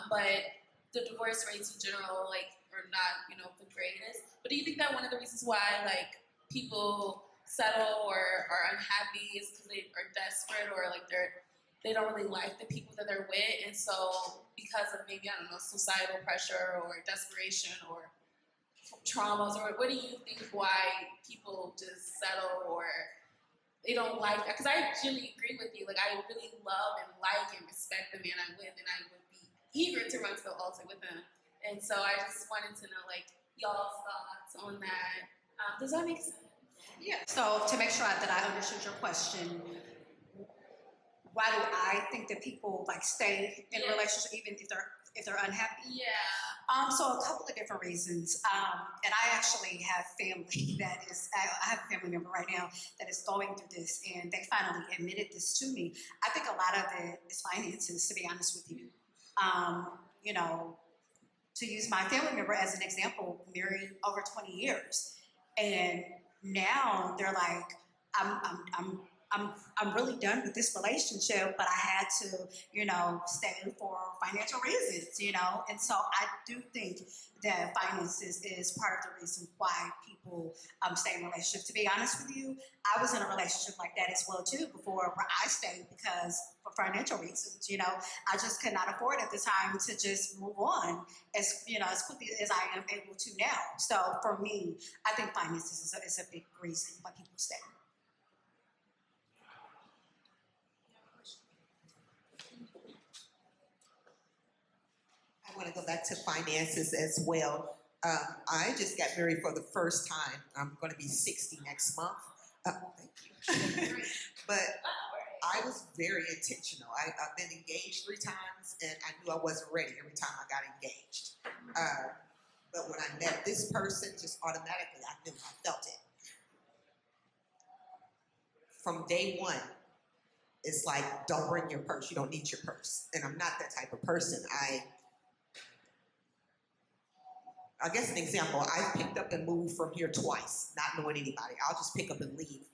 But the divorce rates in general, like, are not, the greatest. But do you think that one of the reasons why, like, people settle or are unhappy is because they are desperate, or like they don't really like the people that they're with, and so because of maybe, I don't know, societal pressure or desperation or traumas, or what do you think why people just settle, or they don't like that? Because I really agree with you. Like, I really love and like and respect the man I'm with, and I would be eager to run to the altar with him. And so I just wanted to know, like, y'all's thoughts on that. Does that make sense? Yeah. So to make sure that I understood your question, why do I think that people like stay in a relationship even if they're unhappy? Yeah. So a couple of different reasons. And I actually have family that is, I have a family member right now that is going through this, and they finally admitted this to me. I think a lot of it is finances, to be honest with you. You know, to use my family member as an example, married over 20 years. And now they're like, I'm really done with this relationship, but I had to, stay for financial reasons, And so I do think that finances is part of the reason why people stay in relationships. To be honest with you, I was in a relationship like that as well too before, where I stayed because for financial reasons, I just could not afford at the time to just move on as quickly as I am able to now. So for me, I think finances is a big reason why people stay. I want to go back to finances as well. I just got married for the first time. I'm going to be 60 next month. Thank you. But I was very intentional. I've been engaged 3 times, and I knew I wasn't ready every time I got engaged. But when I met this person, just automatically, I knew, I felt it. From day one, it's like, don't bring your purse. You don't need your purse. And I'm not that type of person. I guess an example, I picked up and moved from here twice, not knowing anybody. I'll just pick up and leave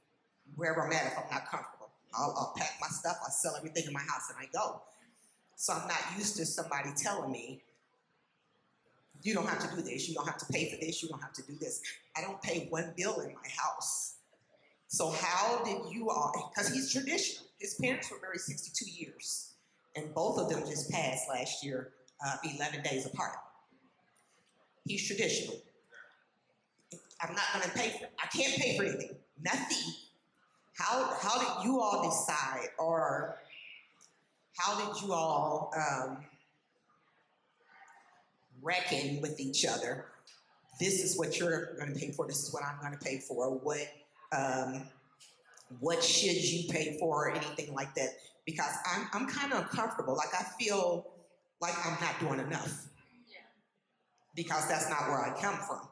wherever I'm at if I'm not comfortable. I'll pack my stuff, I'll sell everything in my house, and I go. So I'm not used to somebody telling me, you don't have to do this, you don't have to pay for this, you don't have to do this. I don't pay one bill in my house. So how did you all, because he's traditional. His parents were married 62 years, and both of them just passed last year, 11 days apart. He's traditional. I'm not going to pay for it. I can't pay for anything. Nothing. How did you all decide, or how did you all reckon with each other? This is what you're going to pay for. This is what I'm going to pay for. What should you pay for, or anything like that? Because I'm kind of uncomfortable. Like, I feel like I'm not doing enough. Because that's not where I come from.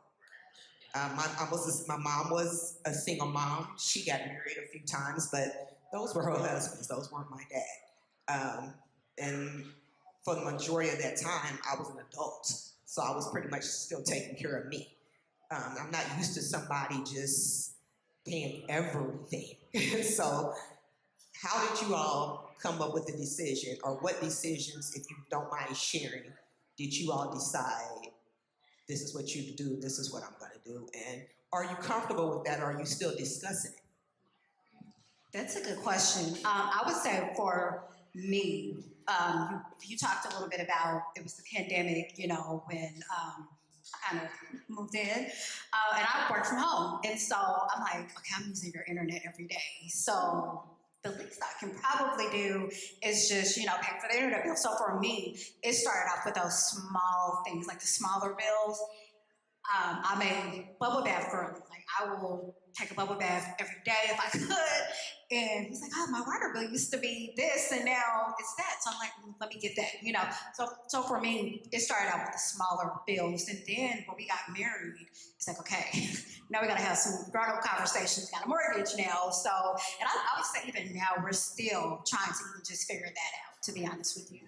My mom was a single mom. She got married a few times, but those were her husbands. Those weren't my dad. And for the majority of that time, I was an adult. So I was pretty much still taking care of me. I'm not used to somebody just paying everything. So how did you all come up with the decision, or what decisions, if you don't mind sharing, did you all decide, this is what you do, this is what I'm going to do? And are you comfortable with that, or are you still discussing it? That's a good question. I would say for me, you talked a little bit about, it was the pandemic, when I kind of moved in, and I work from home. And so I'm like, okay, I'm using your internet every day. So the least I can probably do is just, pay for the internet bill. So for me, it started off with those small things, like the smaller bills. I made bubble bath girly. Like, I will take a bubble bath every day if I could. And he's like, oh, my water bill used to be this, and now it's that. So I'm like, let me get that, So for me, it started out with the smaller bills. And then when we got married, it's like, okay, now we got to have some grown-up conversations. Got a mortgage now. So, and I would say even now, we're still trying to even just figure that out, to be honest with you.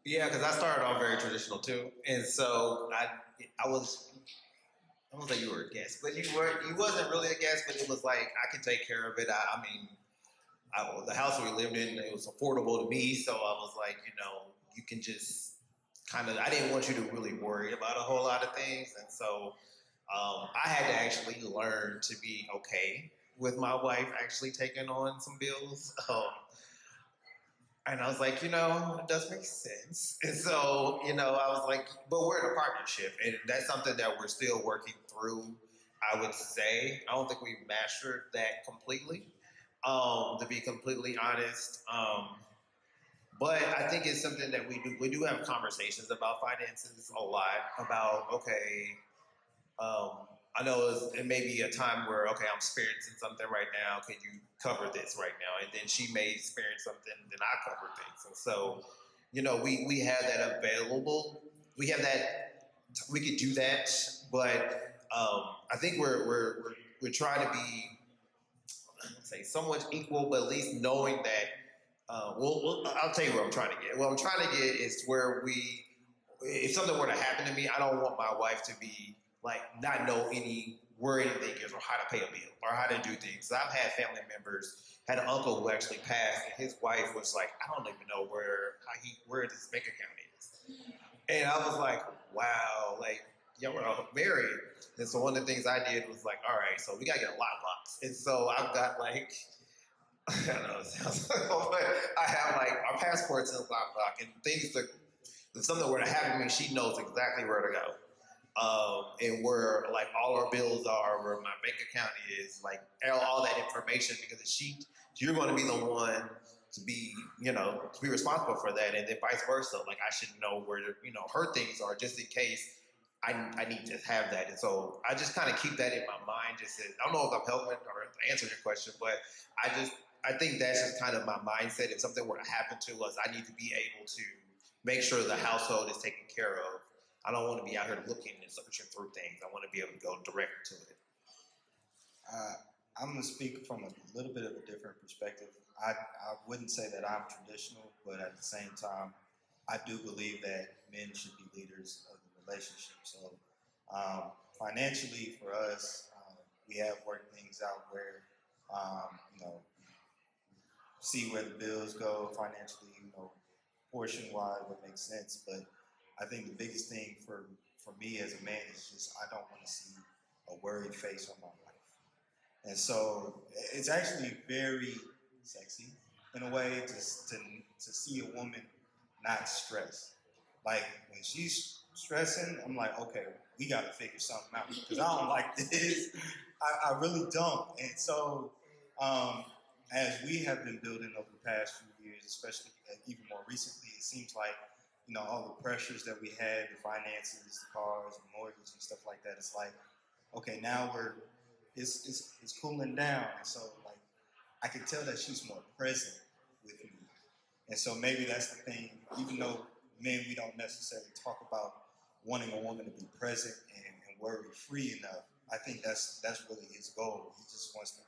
Yeah, because I started off very traditional too, and so I was gonna say you were a guest, but you wasn't really a guest, but it was like, I can take care of it. I mean, the house we lived in, it was affordable to me, so I was like, you can just I didn't want you to really worry about a whole lot of things. And so I had to actually learn to be okay with my wife actually taking on some bills. And I was like, it does make sense. And so, I was like, but we're in a partnership. And that's something that we're still working through, I would say. I don't think we've mastered that completely, to be completely honest. But I think it's something that we do. We do have conversations about finances a lot. About I know it may be a time where I'm experiencing something right now. Can you cover this right now? And then she may experience something, then I cover things. And so, we have that available. We have that. We could do that, but I think we're trying to be, say, somewhat equal, but at least knowing that. I'll tell you what I'm trying to get. What I'm trying to get is where if something were to happen to me, I don't want my wife to be like not know where anything is or how to pay a bill or how to do things. I've had family members, had an uncle who actually passed, and his wife was like, I don't even know where his bank account is. And I was like, wow, like y'all were all married. And so one of the things I did was like, all right, so we gotta get a lockbox. And so I've got like I know it sounds but I have like our passports in a lockbox and things that if something were to happen to me, she knows exactly where to go. And where like all our bills are, where my bank account is, like all that information, because you're going to be the one to be, to be responsible for that, and then vice versa. Like I should know where her things are, just in case I need to have that. And so I just kind of keep that in my mind. I don't know if I'm helping or answering your question, but I think that's just kind of my mindset. If something were to happen to us, I need to be able to make sure the household is taken care of. I don't want to be out here looking and searching through things. I want to be able to go direct to it. I'm going to speak from a little bit of a different perspective. I wouldn't say that I'm traditional, but at the same time, I do believe that men should be leaders of the relationship. So financially for us, we have worked things out where, see where the bills go financially, portion-wise, what makes sense. But I think the biggest thing for me as a man is just I don't want to see a worried face on my wife. And so it's actually very sexy in a way to see a woman not stressed. Like when she's stressing, I'm like, okay, we got to figure something out because I don't like this. I really don't. And so as we have been building over the past few years, especially even more recently, it seems like all the pressures that we had, the finances, the cars, the mortgage, and stuff like that. It's like, okay, now it's cooling down, and so like I can tell that she's more present with me, and so maybe that's the thing. Even though men, we don't necessarily talk about wanting a woman to be present and worry-free enough. I think that's really his goal. He just wants to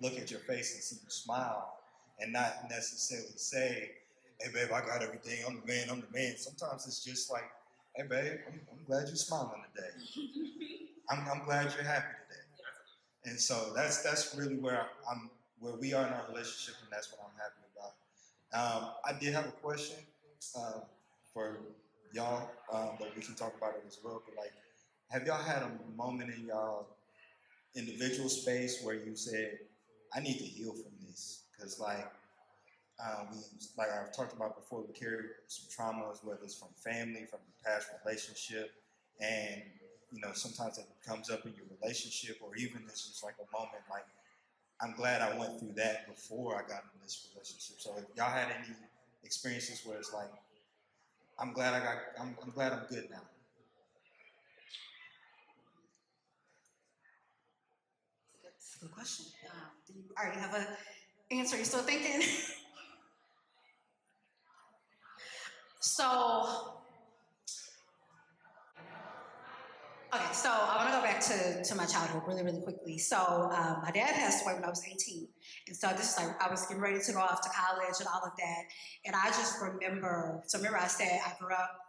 look at your face and see you smile, and not necessarily say, hey, babe, I got everything. I'm the man. Sometimes it's just like, hey, babe, I'm glad you're smiling today. I'm glad you're happy today. And so that's really where we are in our relationship, and that's what I'm happy about. I did have a question for y'all, but we can talk about it as well. But like, have y'all had a moment in y'all individual space where you said, I need to heal from this? Because like I've talked about before, we carry some traumas, whether it's from family, from a past relationship, and sometimes it comes up in your relationship, or even it's just like a moment like, I'm glad I went through that before I got in this relationship. So if y'all had any experiences where it's like, I'm glad I'm good now. That's a good question. Do you already have an answer? You still thinking? Okay, so I want to go back to my childhood really, really quickly. So my dad passed away when I was 18. And so this is like, I was getting ready to go off to college and all of that. And I just remember I said I grew up,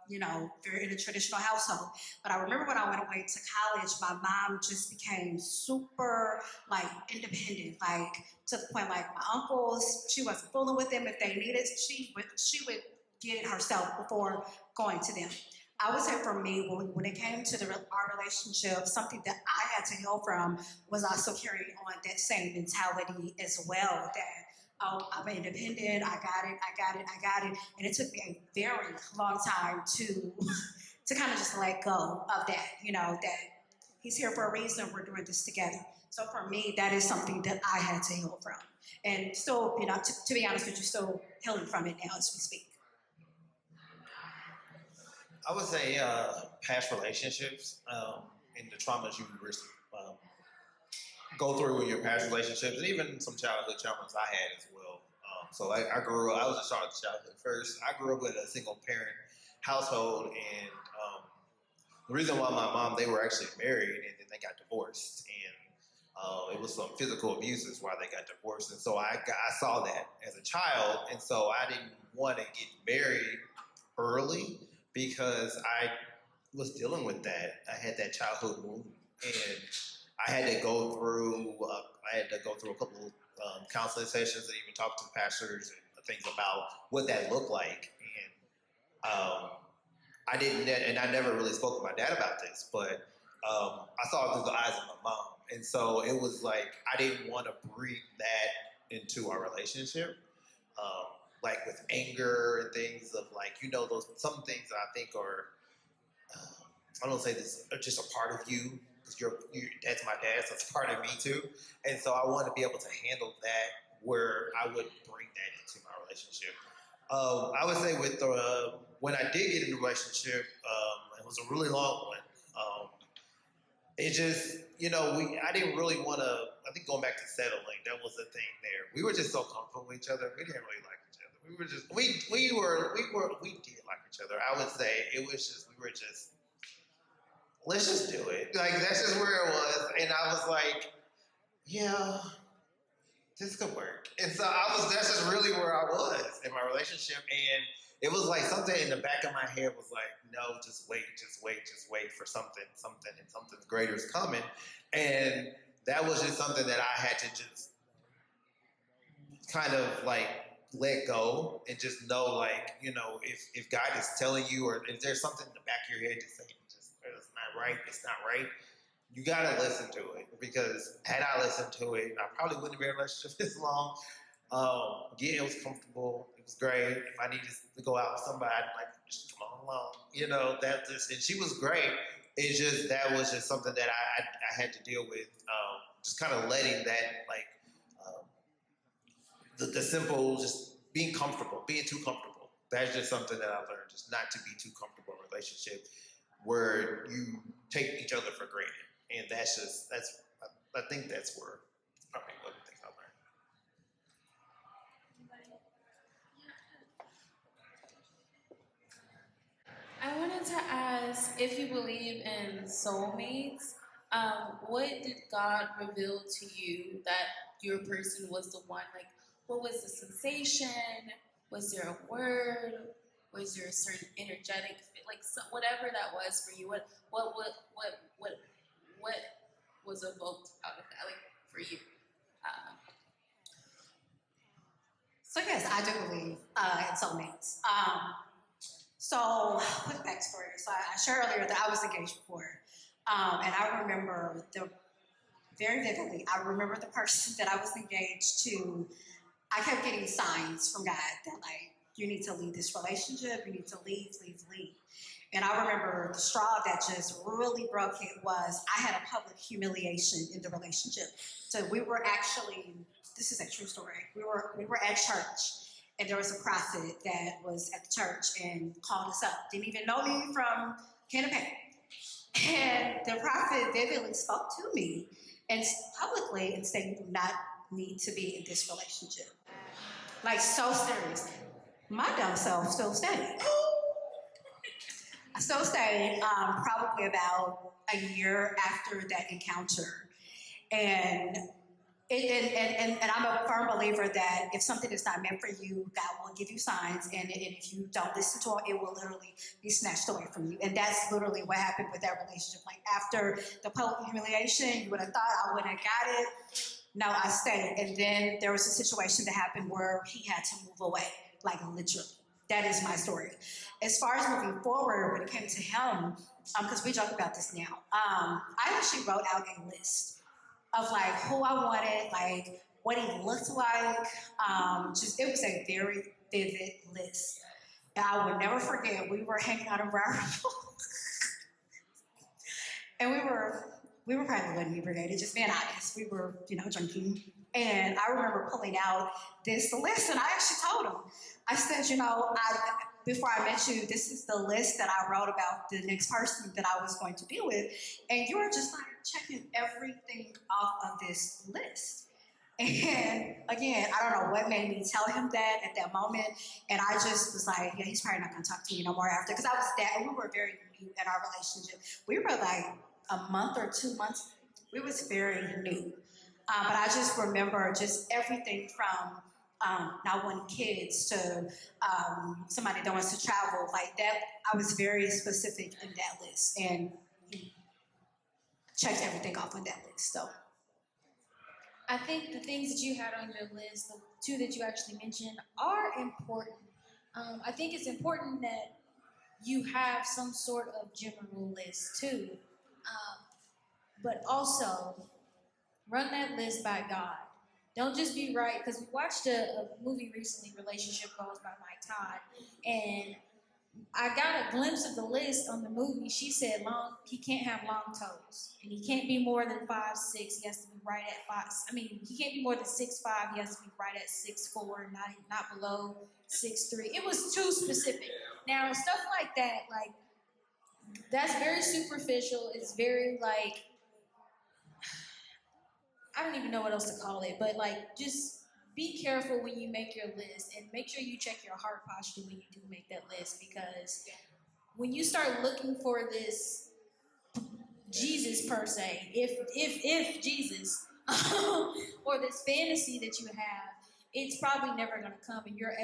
very in a traditional household. But I remember when I went away to college, my mom just became super like independent, like to the point like my uncles, she wasn't fooling with them if they needed, she would get it herself before going to them. I would say for me, when it came to our relationship, something that I had to heal from was also carrying on that same mentality as well. That oh, I'm independent, I got it, and it took me a very long time to to kind of just let go of that. That he's here for a reason. We're doing this together. So for me, that is something that I had to heal from, and still, to be honest with you, still healing from it now as we speak. I would say past relationships and the traumas you go through in your past relationships, and even some childhood traumas I had as well. So I grew up. I was a childhood first. I grew up with a single parent household, and the reason why my mom, they were actually married and then they got divorced, and it was some physical abuses why they got divorced, and so I saw that as a child, and so I didn't want to get married early because I was dealing with that. I had that childhood wound, and I had to go through. A couple counseling sessions and even talk to pastors and things about what that looked like. And I didn't, and I never really spoke to my dad about this, but I saw it through the eyes of my mom, and so it was like I didn't want to bring that into our relationship. Like with anger and things of like, those some things that I think are, I don't say this, are just a part of you, because that's my dad, so it's part of me too. And so I want to be able to handle that where I would bring that into my relationship. I would say with when I did get in a relationship, it was a really long one. It just, I didn't really want to, I think going back to settling, that was the thing there. We were just so comfortable with each other. We didn't really like each other. We were just, we did like each other. I would say we were just, let's just do it. Like, that's just where it was. And I was like, yeah, this could work. And so that's just really where I was in my relationship. And it was like something in the back of my head was like, no, just wait for something, and something greater is coming. And that was just something that I had to just kind of like let go and just know, like, if God is telling you, or if there's something in the back of your head just saying, it's not right, you gotta listen to it. Because had I listened to it, I probably wouldn't have been in a relationship this long. Yeah, it was comfortable. It was great. If I needed to go out with somebody, I'd like, just come on along. And she was great. It's just, that was just something that I had to deal with. Just kind of letting that, like, the simple, just being comfortable, being too comfortable. That's just something that I learned, just not to be too comfortable in a relationship where you take each other for granted. And I think that's where probably one of the things I learned. I wanted to ask if you believe in soulmates. What did God reveal to you that your person was the one? Like, what was the sensation? Was there a word? Was there a certain energetic fit? Like, whatever that was for you? What was evoked out of that? Like, for you? So yes, I do believe in soulmates. So quick backstory. So I shared earlier that I was engaged before, and I remember very vividly. I remember the person that I was engaged to. I kept getting signs from God that, like, you need to leave this relationship. You need to leave. And I remember the straw that just really broke it was I had a public humiliation in the relationship. So we were actually, this is a true story. We were at church, and there was a prophet that was at the church and called us up. Didn't even know me from Kennebec. And the prophet vividly spoke to me and publicly and said, you do not need to be in this relationship. Like, so serious. My dumb self still stayed. I still stayed probably about a year after that encounter. And I'm a firm believer that if something is not meant for you, God will give you signs, and if you don't listen to it, it will literally be snatched away from you. And that's literally what happened with that relationship. Like, after the public humiliation, you would have thought I wouldn't have got it. No, I stayed. And then there was a situation that happened where he had to move away, like literally. that is my story. As far as moving forward, when it came to him, because we joke about this now, I actually wrote out a list of like who I wanted, like what he looked like. Just it was a very vivid list. And I would never forget. We were hanging out around, and we were probably wasn't inebriated, just being honest. We were, drinking. And I remember pulling out this list, and I actually told him, I said, before I met you, this is the list that I wrote about the next person that I was going to be with. And you were just like checking everything off of this list. And again, I don't know what made me tell him that at that moment. And I just was like, yeah, he's probably not going to talk to me no more after. Because we were very new in our relationship. We were like a month or 2 months. We was very new. But I just remember just everything from not wanting kids to somebody that wants to travel like that. I was very specific in that list and checked everything off on that list. So I think the things that you had on your list, the two that you actually mentioned, are important. I think it's important that you have some sort of general list too, but also run that list by God. Don't just be right, because we watched a movie recently, Relationship Goals by Mike Todd, and I got a glimpse of the list on the movie. She said he can't have long toes, and he can't be more than 5'6". He has to be right at 5. I mean, he can't be more than 6'5". He has to be right at 6'4", not below 6'3". It was too specific. Now stuff like that, like that's very superficial. It's very like I don't even know what else to call it, but like just be careful when you make your list and make sure you check your heart posture when you do make that list, because when you start looking for this Jesus per se, if Jesus or this fantasy that you have, it's probably never going to come, and you're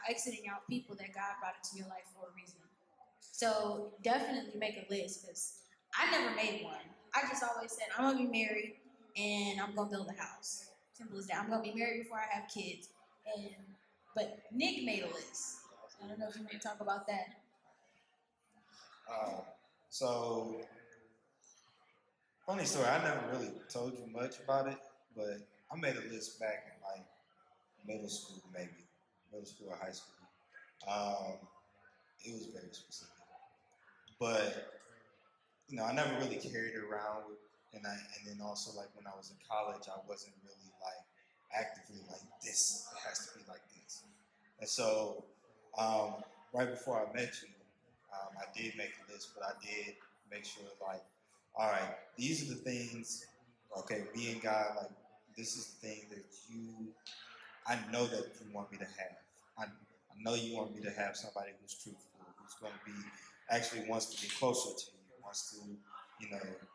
exiting out people that God brought into your life for a reason. So definitely make a list, because I never made one. I just always said I'm gonna be married and I'm gonna build a house. Simple as that. I'm gonna be married before I have kids. But Nick made a list. I don't know if you want to talk about that. So, funny story. I never really told you much about it, but I made a list back in like middle school, maybe middle school or high school. It was very specific, but I never really carried it around with, and then also like when I was in college, I wasn't really like actively like this. It has to be like this. And so right before I met you, I did make a list, but I did make sure like, all right, these are the things. Okay, me and God, like this is the thing that I know that you want me to have. I know you want me to have somebody who's truthful, who's going to be actually wants to be closer to you, wants to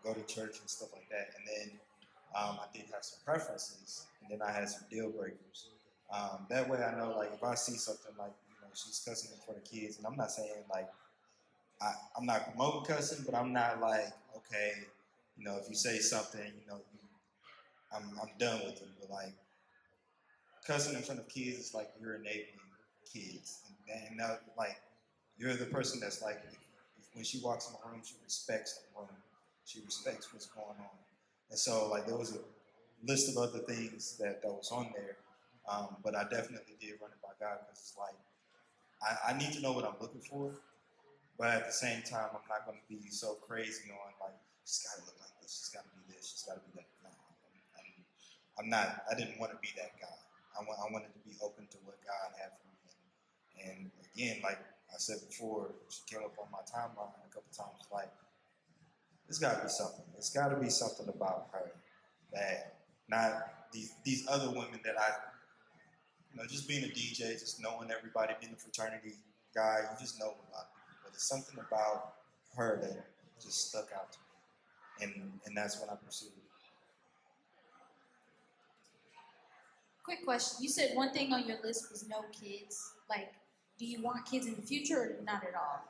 go to church and stuff like that. And then I did have some preferences, and then I had some deal breakers. That way I know, like, if I see something like, she's cussing in front of kids, and I'm not saying, like, I'm not promoting cussing, but I'm not like, okay, if you say something, I'm done with it. But, like, cussing in front of kids is like you're enabling kids. And now, like, you're the person that's like, when she walks in the room, she respects the room. She respects what's going on. And so, like, there was a list of other things that was on there, but I definitely did run it by God, because it's like, I need to know what I'm looking for, but at the same time, I'm not going to be so crazy on, like, she's got to look like this, she's got to be this, she's got to be that. No, I'm not, I didn't want to be that guy. I wanted to be open to what God had for me. And again, like I said before, she came up on my timeline a couple times, like, there's got to be something. It's got to be something about her that not these other women that just being a DJ, just knowing everybody, being a fraternity guy, you just know a lot of people. But there's something about her that just stuck out to me. And that's what I pursued. Quick question. You said one thing on your list was no kids. Like, do you want kids in the future or not at all?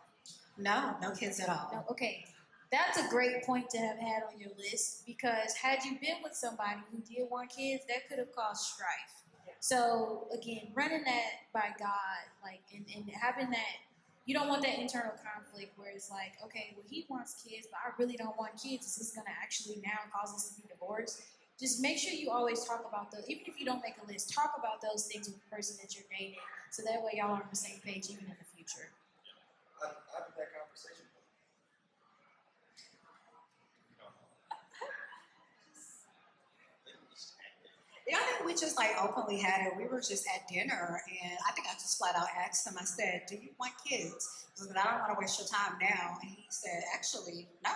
No kids at all. No, okay. That's a great point to have had on your list, because had you been with somebody who did want kids, that could have caused strife. So again, running that by God, like, and having that, you don't want that internal conflict where it's like, okay, well, he wants kids, but I really don't want kids. Is this going to actually now cause us to be divorced? Just make sure you always talk about those, even if you don't make a list, talk about those things with the person that you're dating, so that way y'all are on the same page even in the future. I've had that conversation. Yeah, I think we just like openly had it. We were just at dinner, and I think I just flat out asked him. I said, "Do you want kids?" I said, "I don't want to waste your time now." And he said, "Actually, no."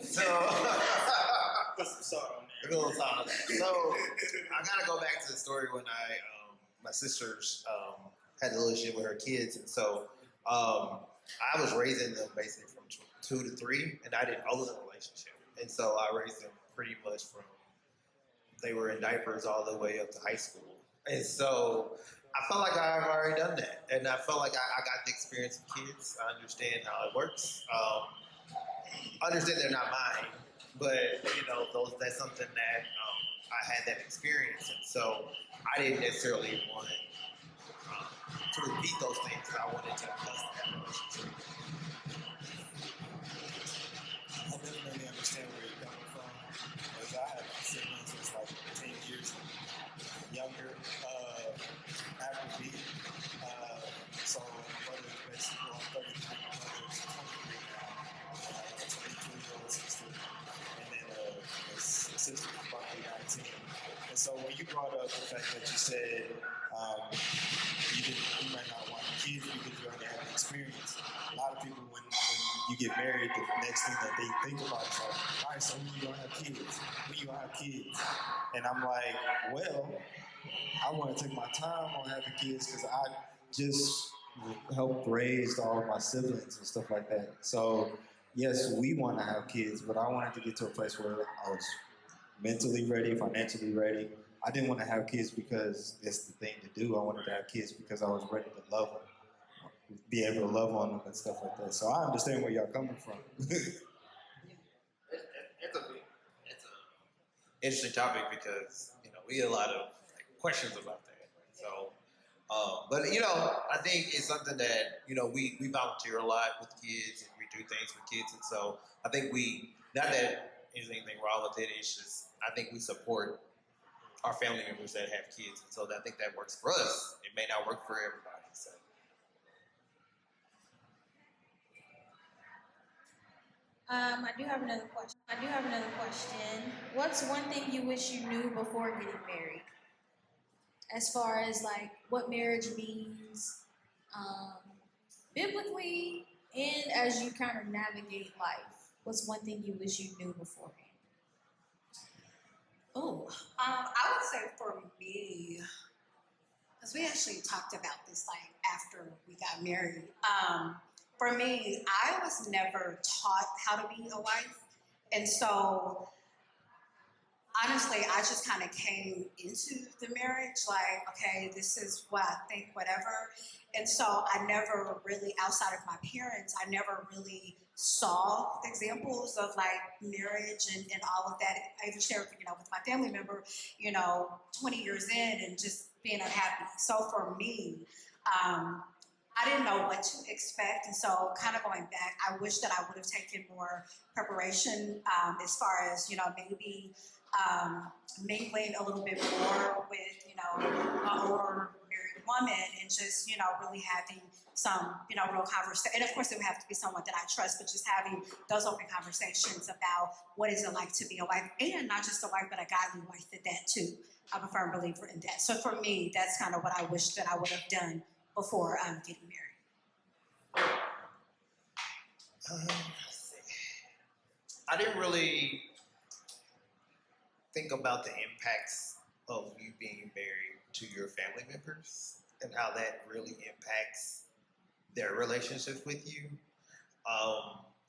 So, a little salt on that. So, I gotta go back to the story when my sisters had a relationship with her kids, and so I was raising them basically from 2 to 3, and I didn't own the relationship, and so I raised them pretty much from they were in diapers all the way up to high school, and so I felt like I've already done that, and I felt like I got the experience of kids. I understand how it works. I understand they're not mine, but that's something that I had that experience, and so I didn't necessarily want to repeat those things. I wanted to bless that relationship. I definitely understand where you're coming from, because I have siblings that's like 10 years younger after me. So my brother is basically on 33, my brother is 23 now. I have a 22-year-old sister, and then a sister is about to be 19. And so when you brought up the fact that you said you might not want kids because you already have the experience, a lot of people when you get married, the next thing that they think about is like, all right, so when you gonna have kids? When you gonna have kids? And I'm like, well, I want to take my time on having kids because I just helped raise all of my siblings and stuff like that. So yes, we want to have kids, but I wanted to get to a place where I was mentally ready, financially ready. I didn't want to have kids because it's the thing to do. I wanted to have kids because I was ready to love them, be able to love on them and stuff like that. So I understand where y'all coming from. It's a interesting topic because we get a lot of questions about that. So, but I think it's something that we volunteer a lot with kids and we do things with kids, and so I think not that there's anything wrong with it. It's just I think we support our family members that have kids, and so I think that works for us. It may not work for everybody. So. I do have another question. What's one thing you wish you knew before getting married? As far as like what marriage means biblically and as you kind of navigate life, what's one thing you wish you knew beforehand? Oh, I would say for me, because we actually talked about this like after we got married. For me, I was never taught how to be a wife, and so honestly, I just kind of came into the marriage like, okay, this is what I think, whatever. And so I never really, outside of my parents, I never really saw examples of like marriage and all of that. I even shared, with my family member, 20 years in and just being unhappy. So for me, I didn't know what to expect. And so kind of going back, I wish that I would have taken more preparation as far as, maybe mingling a little bit more with, an older married woman and just, really having some, real conversation. And of course, it would have to be someone that I trust, but just having those open conversations about what is it like to be a wife, and not just a wife, but a godly wife at that too. I'm a firm believer in that. So for me, that's kind of what I wish that I would have done before getting married. I didn't really think about the impacts of you being married to your family members and how that really impacts their relationship with you.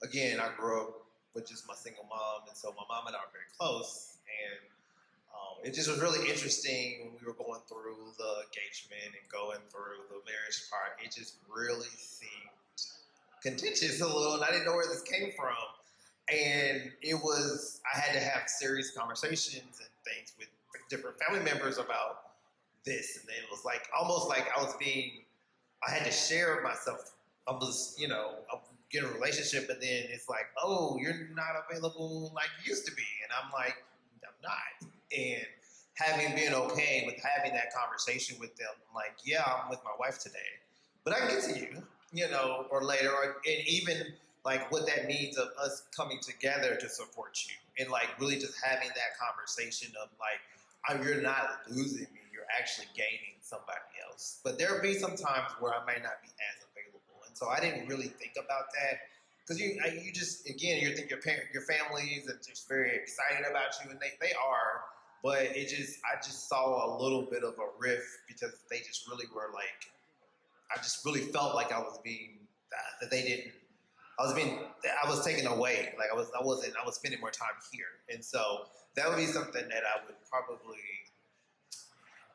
Again, I grew up with just my single mom, and so my mom and I are very close, and it just was really interesting when we were going through the engagement and going through the marriage part. It just really seemed contentious a little, and I didn't know where this came from. And I had to have serious conversations and things with different family members about this, and then it was like almost like I had to share myself. I was, I'm getting a relationship, but then it's like, oh, you're not available like you used to be, and I'm like, I'm not, and been okay with having that conversation with them, like, yeah, I'm with my wife today, but I can get to you, or later, and even like what that means of us coming together to support you, and like really just having that conversation of like, you're not losing me, you're actually gaining somebody else. But there'll be some times where I might not be as available, and so I didn't really think about that because you just again you think your families are just very excited about you, and they are. But I just saw a little bit of a rift because they just really were like, I just really felt like I was being, that they didn't, I was taken away. Like I was spending more time here. And so that would be something that I would probably,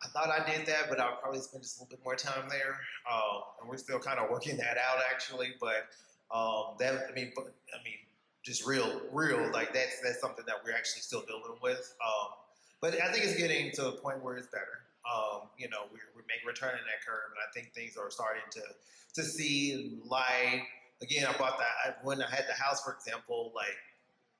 I thought I did that, but I'll probably spend just a little bit more time there. And we're still kind of working that out actually, but just real, like that's something that we're actually still dealing with. But I think it's getting to a point where it's better. We're turning that curve, and I think things are starting to see light. Again, when I had the house, for example, like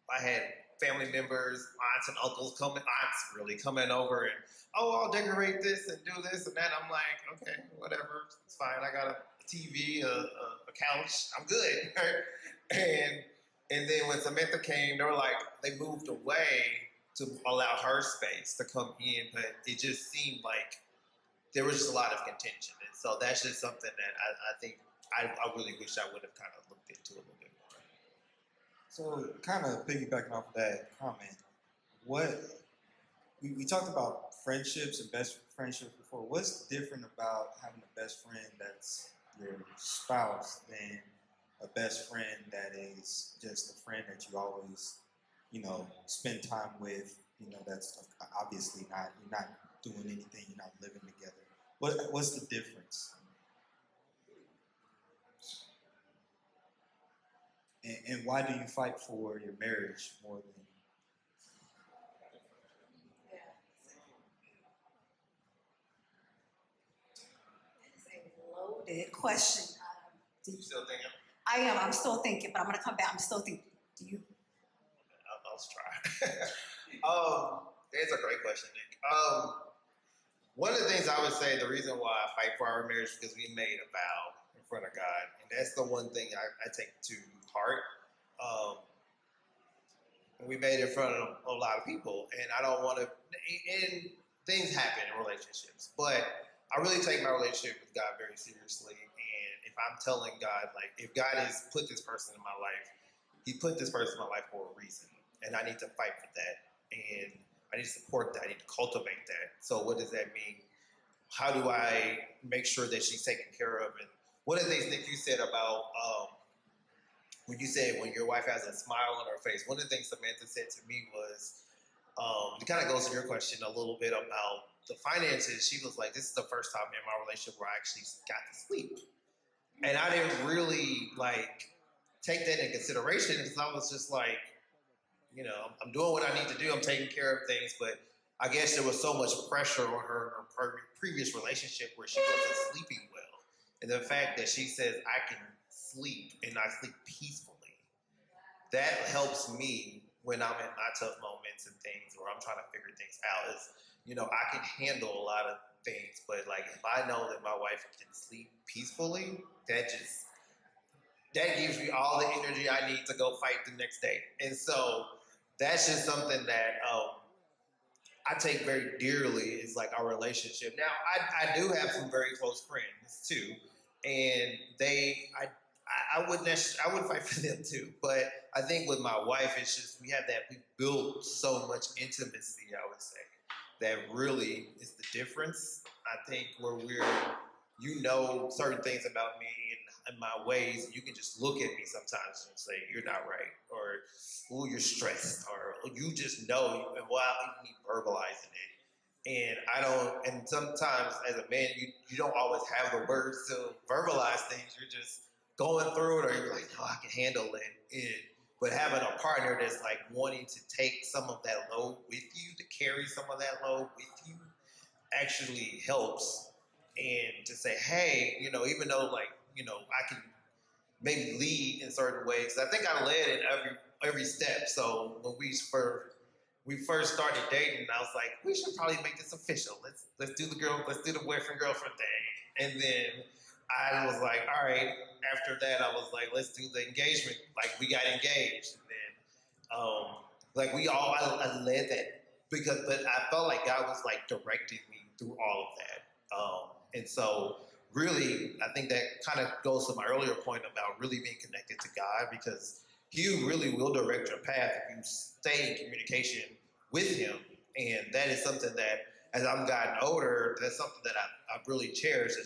I had family members, aunts and uncles coming over, and I'll decorate this and do this and that. I'm like, okay, whatever, it's fine. I got a TV, a couch, I'm good. And then when Samantha came, they moved away to allow her space to come in, but it just seemed like there was just a lot of contention. And so that's just something that I think I really wish I would have kind of looked into a little bit more. So, kind of piggybacking off of that comment, we talked about friendships and best friendships before. What's different about having a best friend that's your spouse than a best friend that is just a friend that you always, spend time with? That's obviously you're not doing anything, you're not living together. What's the difference? And why do you fight for your marriage more than? Loaded question. You still thinking? I am. I'm still thinking, but I'm going to come back. I'm still thinking. Do you? I'll try. It's a great question, Nick. One of the things I would say, the reason why I fight for our marriage is because we made a vow in front of God, and that's the one thing I take to heart. We made it in front of a lot of people, and I don't want to. And things happen in relationships, but I really take my relationship with God very seriously. And if I'm telling God, like, if God has put this person in my life, He put this person in my life for a reason, and I need to fight for that, and I need to support that. I need to cultivate that. So, what does that mean? How do I make sure that she's taken care of? And one of the things that you said about when you said when your wife has a smile on her face, one of the things Samantha said to me was, it kind of goes to your question a little bit about the finances. She was like, this is the first time in my relationship where I actually got to sleep. And I didn't really take that into consideration because I was just like, I'm doing what I need to do. I'm taking care of things, but I guess there was so much pressure on her previous relationship where she wasn't sleeping well. And the fact that she says, I can sleep and I sleep peacefully, that helps me when I'm in my tough moments and things where I'm trying to figure things out is, I can handle a lot of things, but if I know that my wife can sleep peacefully, that gives me all the energy I need to go fight the next day. And so that's just something that I take very dearly is our relationship. Now, I do have some very close friends too, and I would fight for them too. But I think with my wife, it's just we built so much intimacy, I would say, that really is the difference. I think where certain things about me and my ways, you can just look at me sometimes and say, you're not right, or, oh, you're stressed, or you just know, and without me verbalizing it. And sometimes as a man, you don't always have the words to verbalize things. You're just going through it, or you're like, no, I can handle it. but having a partner that's like wanting to take some of that load with you, to carry some of that load with you, actually helps. And to say, hey, even though I can maybe lead in certain ways. I think I led in every step. So when we first started dating, I was like, we should probably make this official. Let's do the boyfriend girlfriend thing. And then I was like, all right. After that, I was like, let's do the engagement. Like we got engaged. And then I led that but I felt like God was like directing me through all of that. And so really, I think that kind of goes to my earlier point about really being connected to God, because He really will direct your path if you stay in communication with Him. And that is something that, as I've gotten older, that's something that I've really cherished.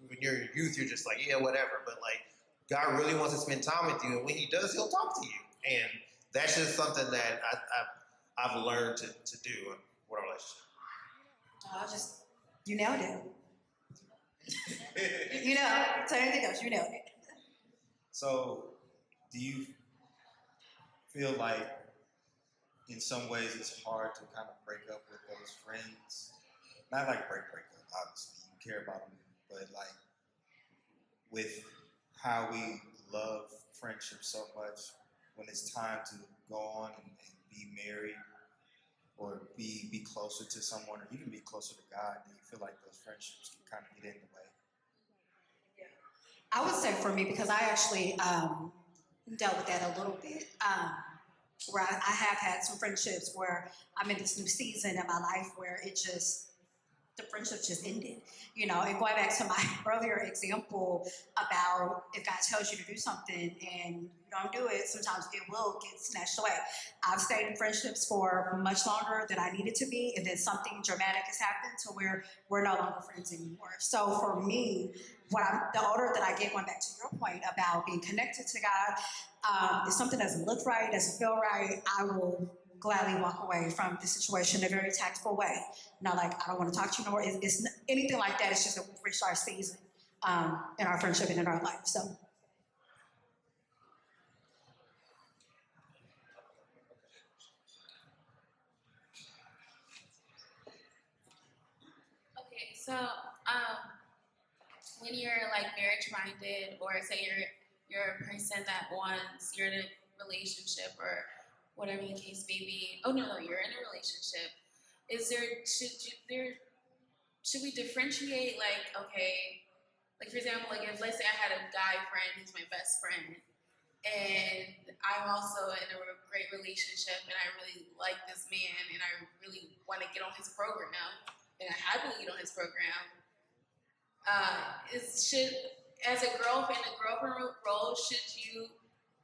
When you're in youth, you're just like, yeah, whatever. But like, God really wants to spend time with you, and when He does, He'll talk to you. And that's just something that I've learned to do in a relationship. You nailed it. So anything else, you nailed it. So, do you feel like in some ways it's hard to kind of break up with those friends? Not like break up, obviously. You care about them, but like with how we love friendship so much, when it's time to go on and be married or be closer to someone or even be closer to God, do you feel like those friendships can kind of get in the way? I would say for me, because I actually dealt with that a little bit, where I have had some friendships where I'm in this new season in my life where the friendship just ended. And going back to my earlier example about if God tells you to do something and you don't do it, sometimes it will get snatched away. I've stayed in friendships for much longer than I needed to be, and then something dramatic has happened to where we're no longer friends anymore. So for me, the older that I get, going back to your point about being connected to God, if something doesn't look right, doesn't feel right, I will gladly walk away from the situation in a very tactful way. Not like, I don't want to talk to you no more. It's anything like that. It's just that we've reached our season in our friendship and in our life. So. Okay, so when you're like marriage minded, or say you're a person that you're in a relationship or whatever the case may be. Oh no, you're in a relationship. Should we differentiate, like, okay, like for example, like if let's say I had a guy friend who's my best friend, and I'm also in a great relationship, and I really like this man, and I really want to get on his program, and I happily get on his program. As a girlfriend, in a girlfriend role, should you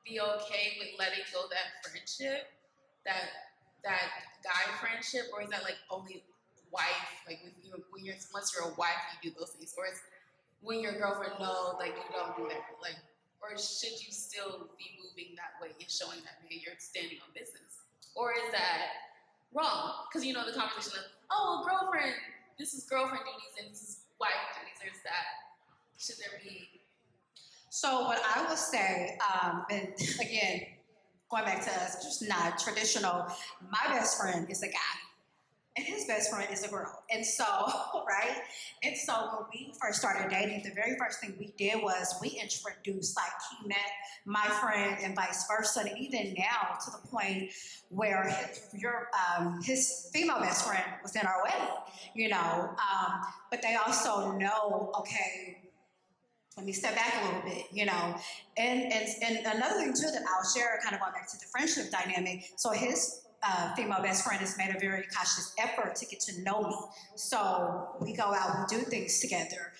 be okay with letting go that friendship, that guy friendship, or is that like only wife, like with you, once you're a wife you do those things, or is when you're a girlfriend, no, like you don't do that, like, or should you still be moving that way and showing that man you're standing on business, or is that wrong? Because the conversation of, oh, girlfriend, this is girlfriend duties and this is wife duties. There's that. Should there be? So what I would say, and again, going back to us, just not traditional, my best friend is a guy, and his best friend is a girl. And so, right? And so when we first started dating, the very first thing we did was we introduced, like, he met my friend and vice versa. And even now, to the point where his female best friend was in our wedding, but they also know, okay, let me step back a little bit, And another thing too that I'll share, kind of going back to the friendship dynamic. So his female best friend has made a very conscious effort to get to know me. So we go out, we do things together.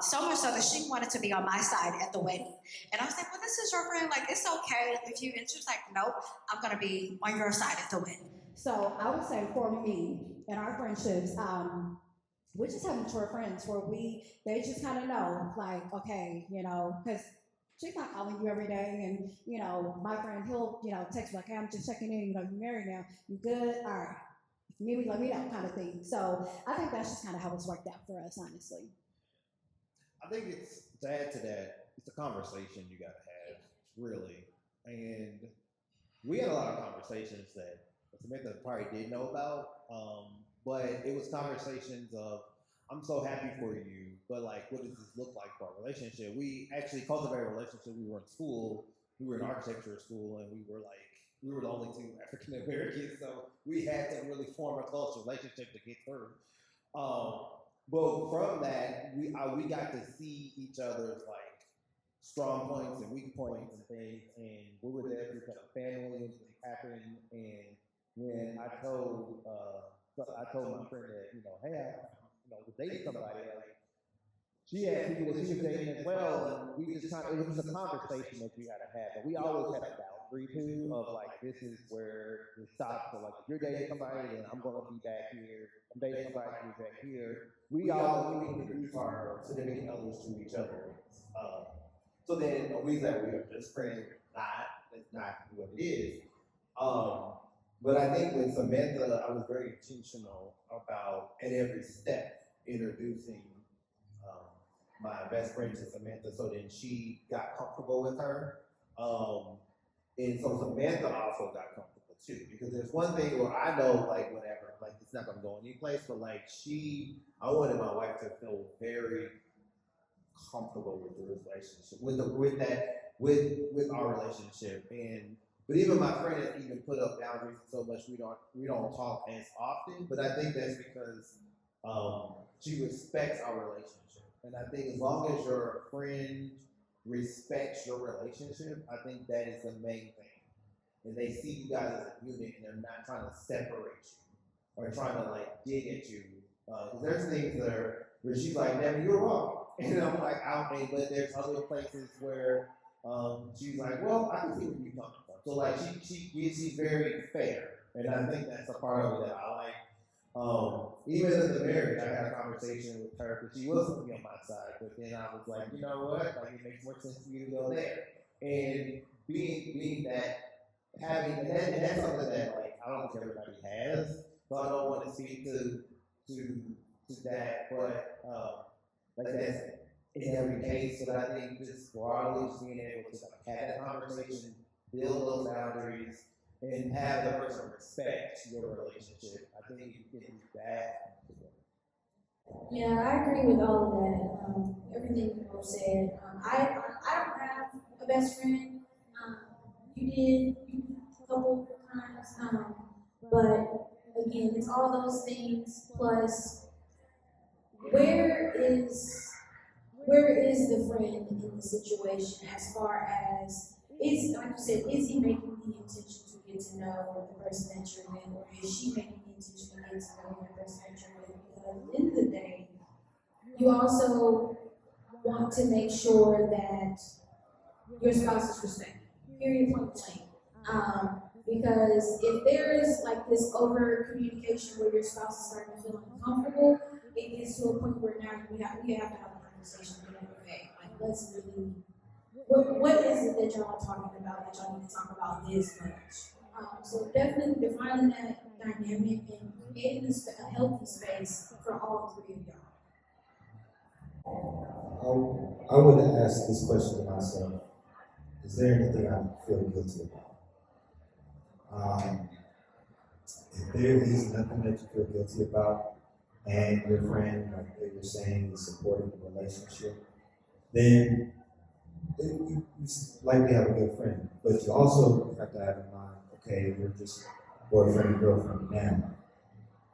So much so that she wanted to be on my side at the wedding. And I was like, well, this is your friend. Like, it's okay if you, and she was like, nope, I'm going to be on your side at the wedding. So I would say for me and our friendships, we're just having mature friends where they just kind of know, like, okay, because she's not calling you every day, and, my friend, he'll, text me like, hey, I'm just checking in, you married now, you good? All right, maybe let me know, kind of thing. So I think that's just kind of how it's worked out for us, honestly. I think to add to that, it's a conversation you got to have, really. And we had a lot of conversations that Samantha probably did know about, but it was conversations of, I'm so happy for you, but like, what does this look like for our relationship? We actually cultivated a relationship. We were in school, we were in architecture school, and we were the only two African Americans, so we had to really form a close relationship to get through. But from that, we got to see each other's like strong points and weak points and things, and we were there because of family and things happened. And when I told my friend that hey, I was dating somebody, like she had people that she was dating as well, and we just kind of it was just a conversation that we had to have, but we always had a boundary too of like this is where it stops. So like if you're dating somebody, then I'm gonna be back here. I'm dating somebody who's back here. When we introduce our significant others to each other. So then we said we are just friends. That's not what it is. But I think with Samantha, I was very intentional about at every step introducing my best friend to Samantha, so then she got comfortable with her. And so Samantha also got comfortable too, because there's one thing where I know, like, whatever, like, it's not gonna go anyplace, but like, I wanted my wife to feel very comfortable with the relationship, with our relationship, but even my friend has even put up boundaries so much we don't talk as often. But I think that's because she respects our relationship, and I think as long as your friend respects your relationship, I think that is the main thing. And they see you guys as a unit, and they're not trying to separate you or trying to like dig at you. Because there's things where she's like, Devin, you're wrong. And I'm like, okay, but there's other places where she's like, well, I can see where you're coming from. So like she's very fair, and I think that's a part of it that I like. Even in the marriage, I had a conversation with her because she was on my side, but then I was like, you know what? Like it makes more sense for you to go there. And being that and that's something that like I don't think everybody has, so I don't want to speak to that, but like that's in every case. But I think just broadly just being able to like have that conversation, build those boundaries, and have the person respect your relationship. I think you can do that. Yeah, I agree with all of that. Everything you both said. I don't have a best friend. Um, you a couple times. But again, it's all those things plus where is the friend in the situation as far as is like you said, is he making the intention to get to know the person that you're with, or is she making the intention to get to know the person that you're with? Because at the end of the day, you also want to make sure that your spouse is respected. Period, point blank. Because if there is like this over communication where your spouse is starting to feel uncomfortable, it gets to a point where now we have to have a conversation. Okay, like let's really, what is it that y'all are talking about that y'all need to talk about this much? So definitely defining that dynamic and creating a healthy space for all three of y'all. I would ask this question to myself: is there anything I feel guilty about? If there is nothing that you feel guilty about, and your friend, like they were saying, is supporting the relationship, then you likely have a good friend. But you also have to have in mind, okay, you're just boyfriend and girlfriend now.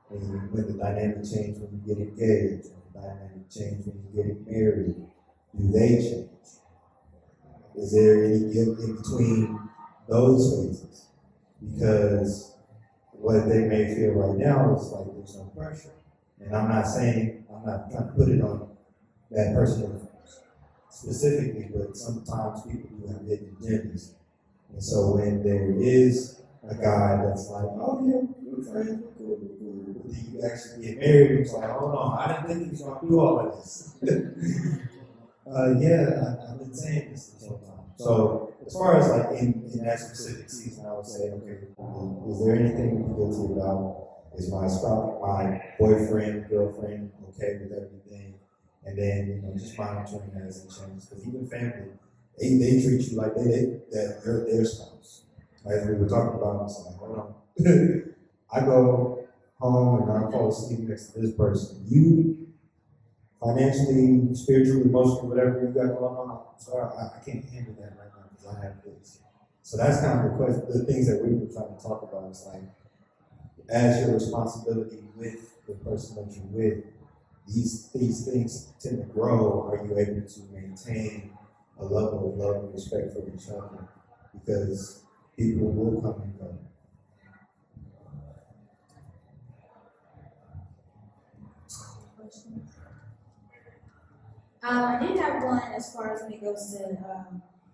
And when the dynamic change when you get engaged, when the dynamic change when you get married, do they change? Is there any guilt in between those phases? Because what they may feel right now is like there's no pressure. And I'm not trying to put it on that person specifically, but sometimes people do have hidden agendas. And so when there is a guy that's like, oh yeah, we're friends, we're cool, but then you actually get married, it's like, hold on, I didn't think he was going to do all of this. I've been saying this whole time. So as far as like in that specific season, I would say, okay, is there anything to be guilty about? Is my spouse, my boyfriend, girlfriend, okay with everything? And then just monitoring as it changes. Because even family, they treat you like they're their spouse. As we were talking about, it's like, hold on. I go home and I fall asleep next to this person. You financially, spiritually, emotionally, whatever you got going on, I'm sorry, I can't handle that right now because I have this. So that's kind of the things that we were trying to talk about. It's like, as your responsibility with the person that you're with, these things tend to grow. Are you able to maintain a level of love and respect for each other? Because people will come and go. I did have one as far as when it goes to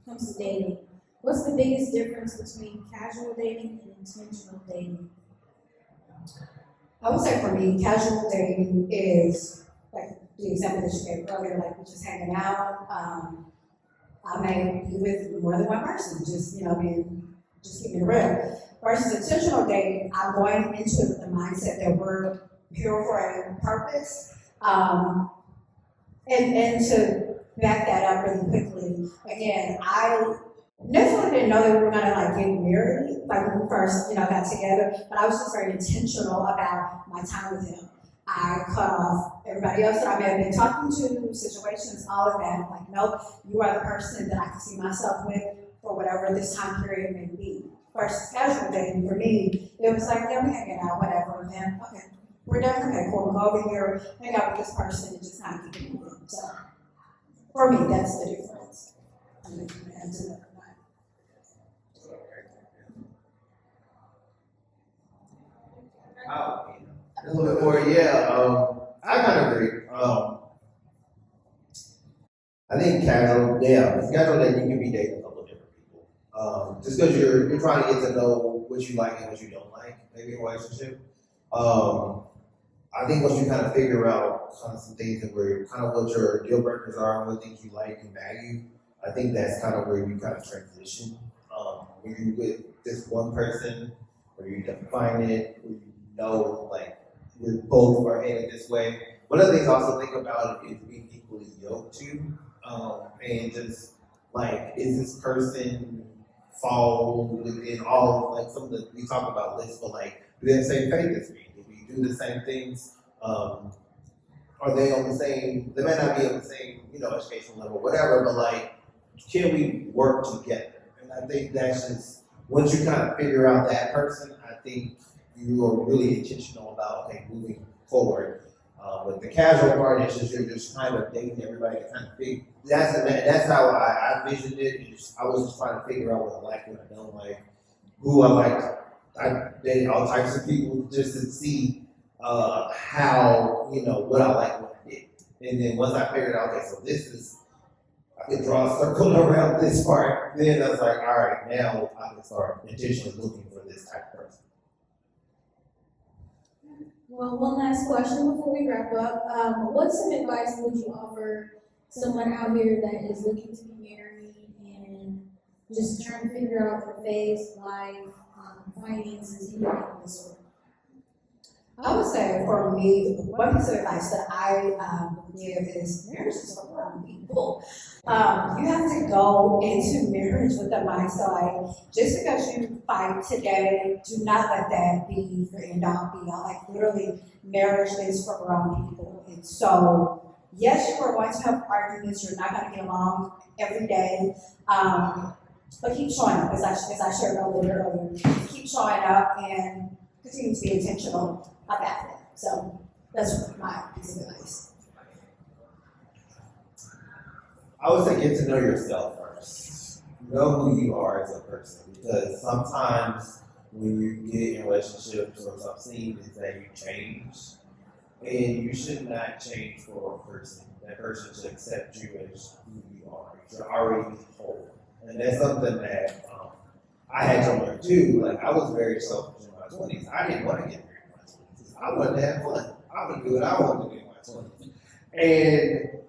comes to dating. What's the biggest difference between casual dating and intentional dating? I would say for me, casual dating is like the example that you gave earlier, like we're just hanging out. I may be with more than one person, just just keeping it real. Versus intentional dating, I'm going into it with the mindset that we're here for a purpose. And to back that up really quickly, again, I necessarily didn't know that we were gonna like get married, like when we first, got together, but I was just very intentional about my time with him. I cut off everybody else that I may have been talking to, situations, all of that. Like, nope, you are the person that I can see myself with for whatever this time period may be. Versus casual dating, for me, it was like, yeah, we hanging out, whatever, and then, okay, we're done, okay, cool, we'll go over here, hang out with this person, and just kind of keep it moving. So, for me, that's the difference. I'm going to add to that. A little bit more, yeah. I kind of agree. I think casual, yeah, it's casual that you can be dating a couple of different people. Just because you're trying to get to know what you like and what you don't like, maybe in a relationship. I think once you kind of figure out kind of some things that where kind of what your deal breakers are and what things you like and value, I think that's kind of where you kind of transition. When you're with this one person, where you define it, where you know, like, we're both are headed this way. One of the things I also think about is being equally yoked to, and just like, is this person fall within all like some of the we talk about lists, but like, do they have the same faith as me? Do we do the same things? Are they on the same? They may not be on the same, educational level, whatever, but like, can we work together? And I think that's just once you kind of figure out that person, I think you are really intentional about moving forward. With the casual part, it's just you're just kind of dating everybody to kind of figure. That's how I visioned it. I was just trying to figure out what I like, what I don't like, who I like. I dated all types of people just to see how what I like, what I did, and then once I figured out, okay, so this is. I could draw a circle around this part. Then I was like, all right, now I can start intentionally looking for this type of person. Well, one last question before we wrap up. What some advice would you offer someone out here that is looking to be married and just trying to figure out their faith, life, finances, anything of the sort? I would say for me, one piece of advice that I give is marriage is for grown people. You have to go into marriage with the mindset like, just because you fight today, do not let that be your end all be all. Like literally, marriage is for grown people. And so, yes, you are going to have arguments. You're not going to get along every day. But keep showing up, as I shared earlier. Keep showing up and continue to be intentional about that. So that's my piece of advice. I would say get to know yourself first. Know who you are as a person, because sometimes when you get in relationships, what I've seen is that you change, and you should not change for a person. That person should accept you as who you are. You should already be whole, and that's something that I had to learn too. Like I was very selfish in my 20s. I didn't want to get married in my 20s. I wanted to have fun. I would do what I wanted to do in my 20s, and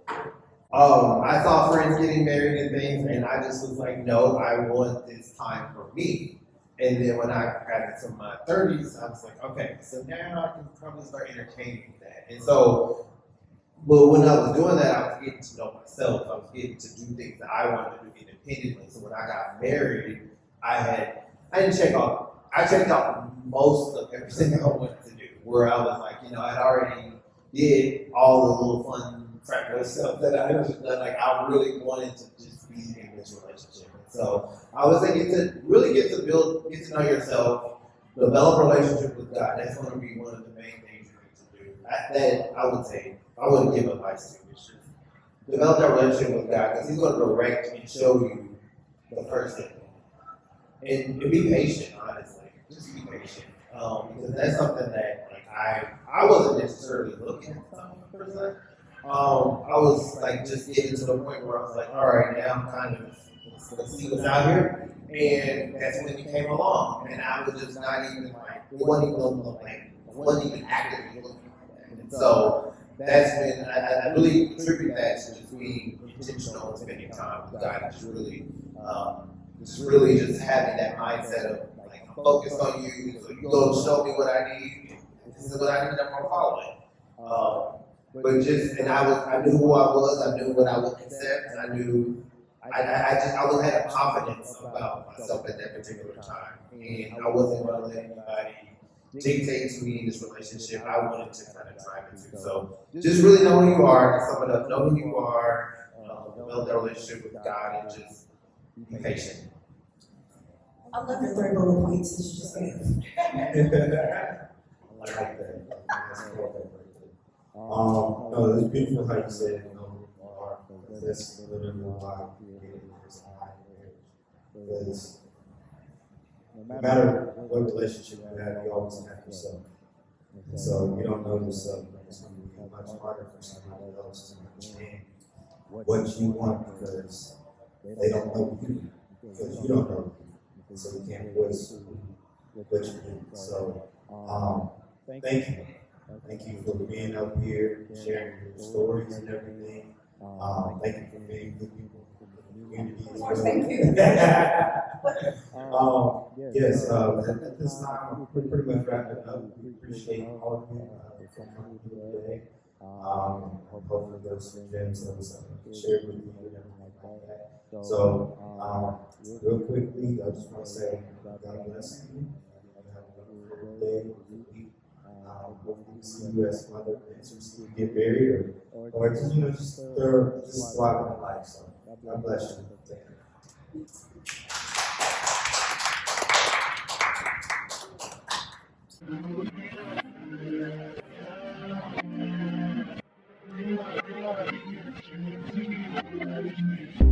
I saw friends getting married and things, and I just was like, no, I want this time for me. And then when I got into my 30s, I was like, okay, so now I can probably start entertaining that. And so, but when I was doing that, I was getting to know myself. I was getting to do things that I wanted to do independently. So when I got married, I I didn't check off. I checked off most of everything I wanted to do. Where I was like, I'd already did all the little fun practical stuff that I had done. Like I really wanted to just be in this relationship. And so I was thinking to really get to know yourself, develop a relationship with God. That's going to be one of the main things you need to do. That I would say, I wouldn't give advice to you. It's just develop that relationship with God because He's going to direct and show you the person. And be patient, honestly. Just be patient. Because that's something that like I wasn't necessarily looking at something per se. I was like just getting to the point where I was like, all right, now I'm kind of let's see what's out here. And that's when it came along. And I was just not even like wasn't even actively looking for that. And so that's when I really attribute that to just being intentional and spending time with God and just really just having that mindset of like I'm focused on you, so you go show me what I need. This is what I need. I'm gonna follow it. But just I knew who I was. I knew what I would accept. I knew I was had a confidence about myself at that particular time, and I wasn't going to let anybody dictate to me in this relationship. I wanted to kind of drive into. So just really know who you are. To sum it up, know who you are. Develop that relationship with God, and just be patient. I love your three bullet points that you just gave. I like that. No, it's beautiful how you said, that's literally why we created this marriage. Because no matter what relationship you have, you always have yourself. And so if you don't know yourself, it's going to be much harder for somebody else to understand what you want because they don't know you, because you don't know you. So you can't voice what you do. So thank you. Thank you for being up here, sharing your stories and everything. Thank you for being good people in the community as well. Thank you. Yes, at this time, we're pretty much wrapping up. We appreciate all of you for coming here today. Hopefully there's some gems that was shared with you and everything like that. So, real quickly, I just want to say God bless you. Have a wonderful day, week. Hopefully see you as mother and get married or just just thrive in life. So God bless you.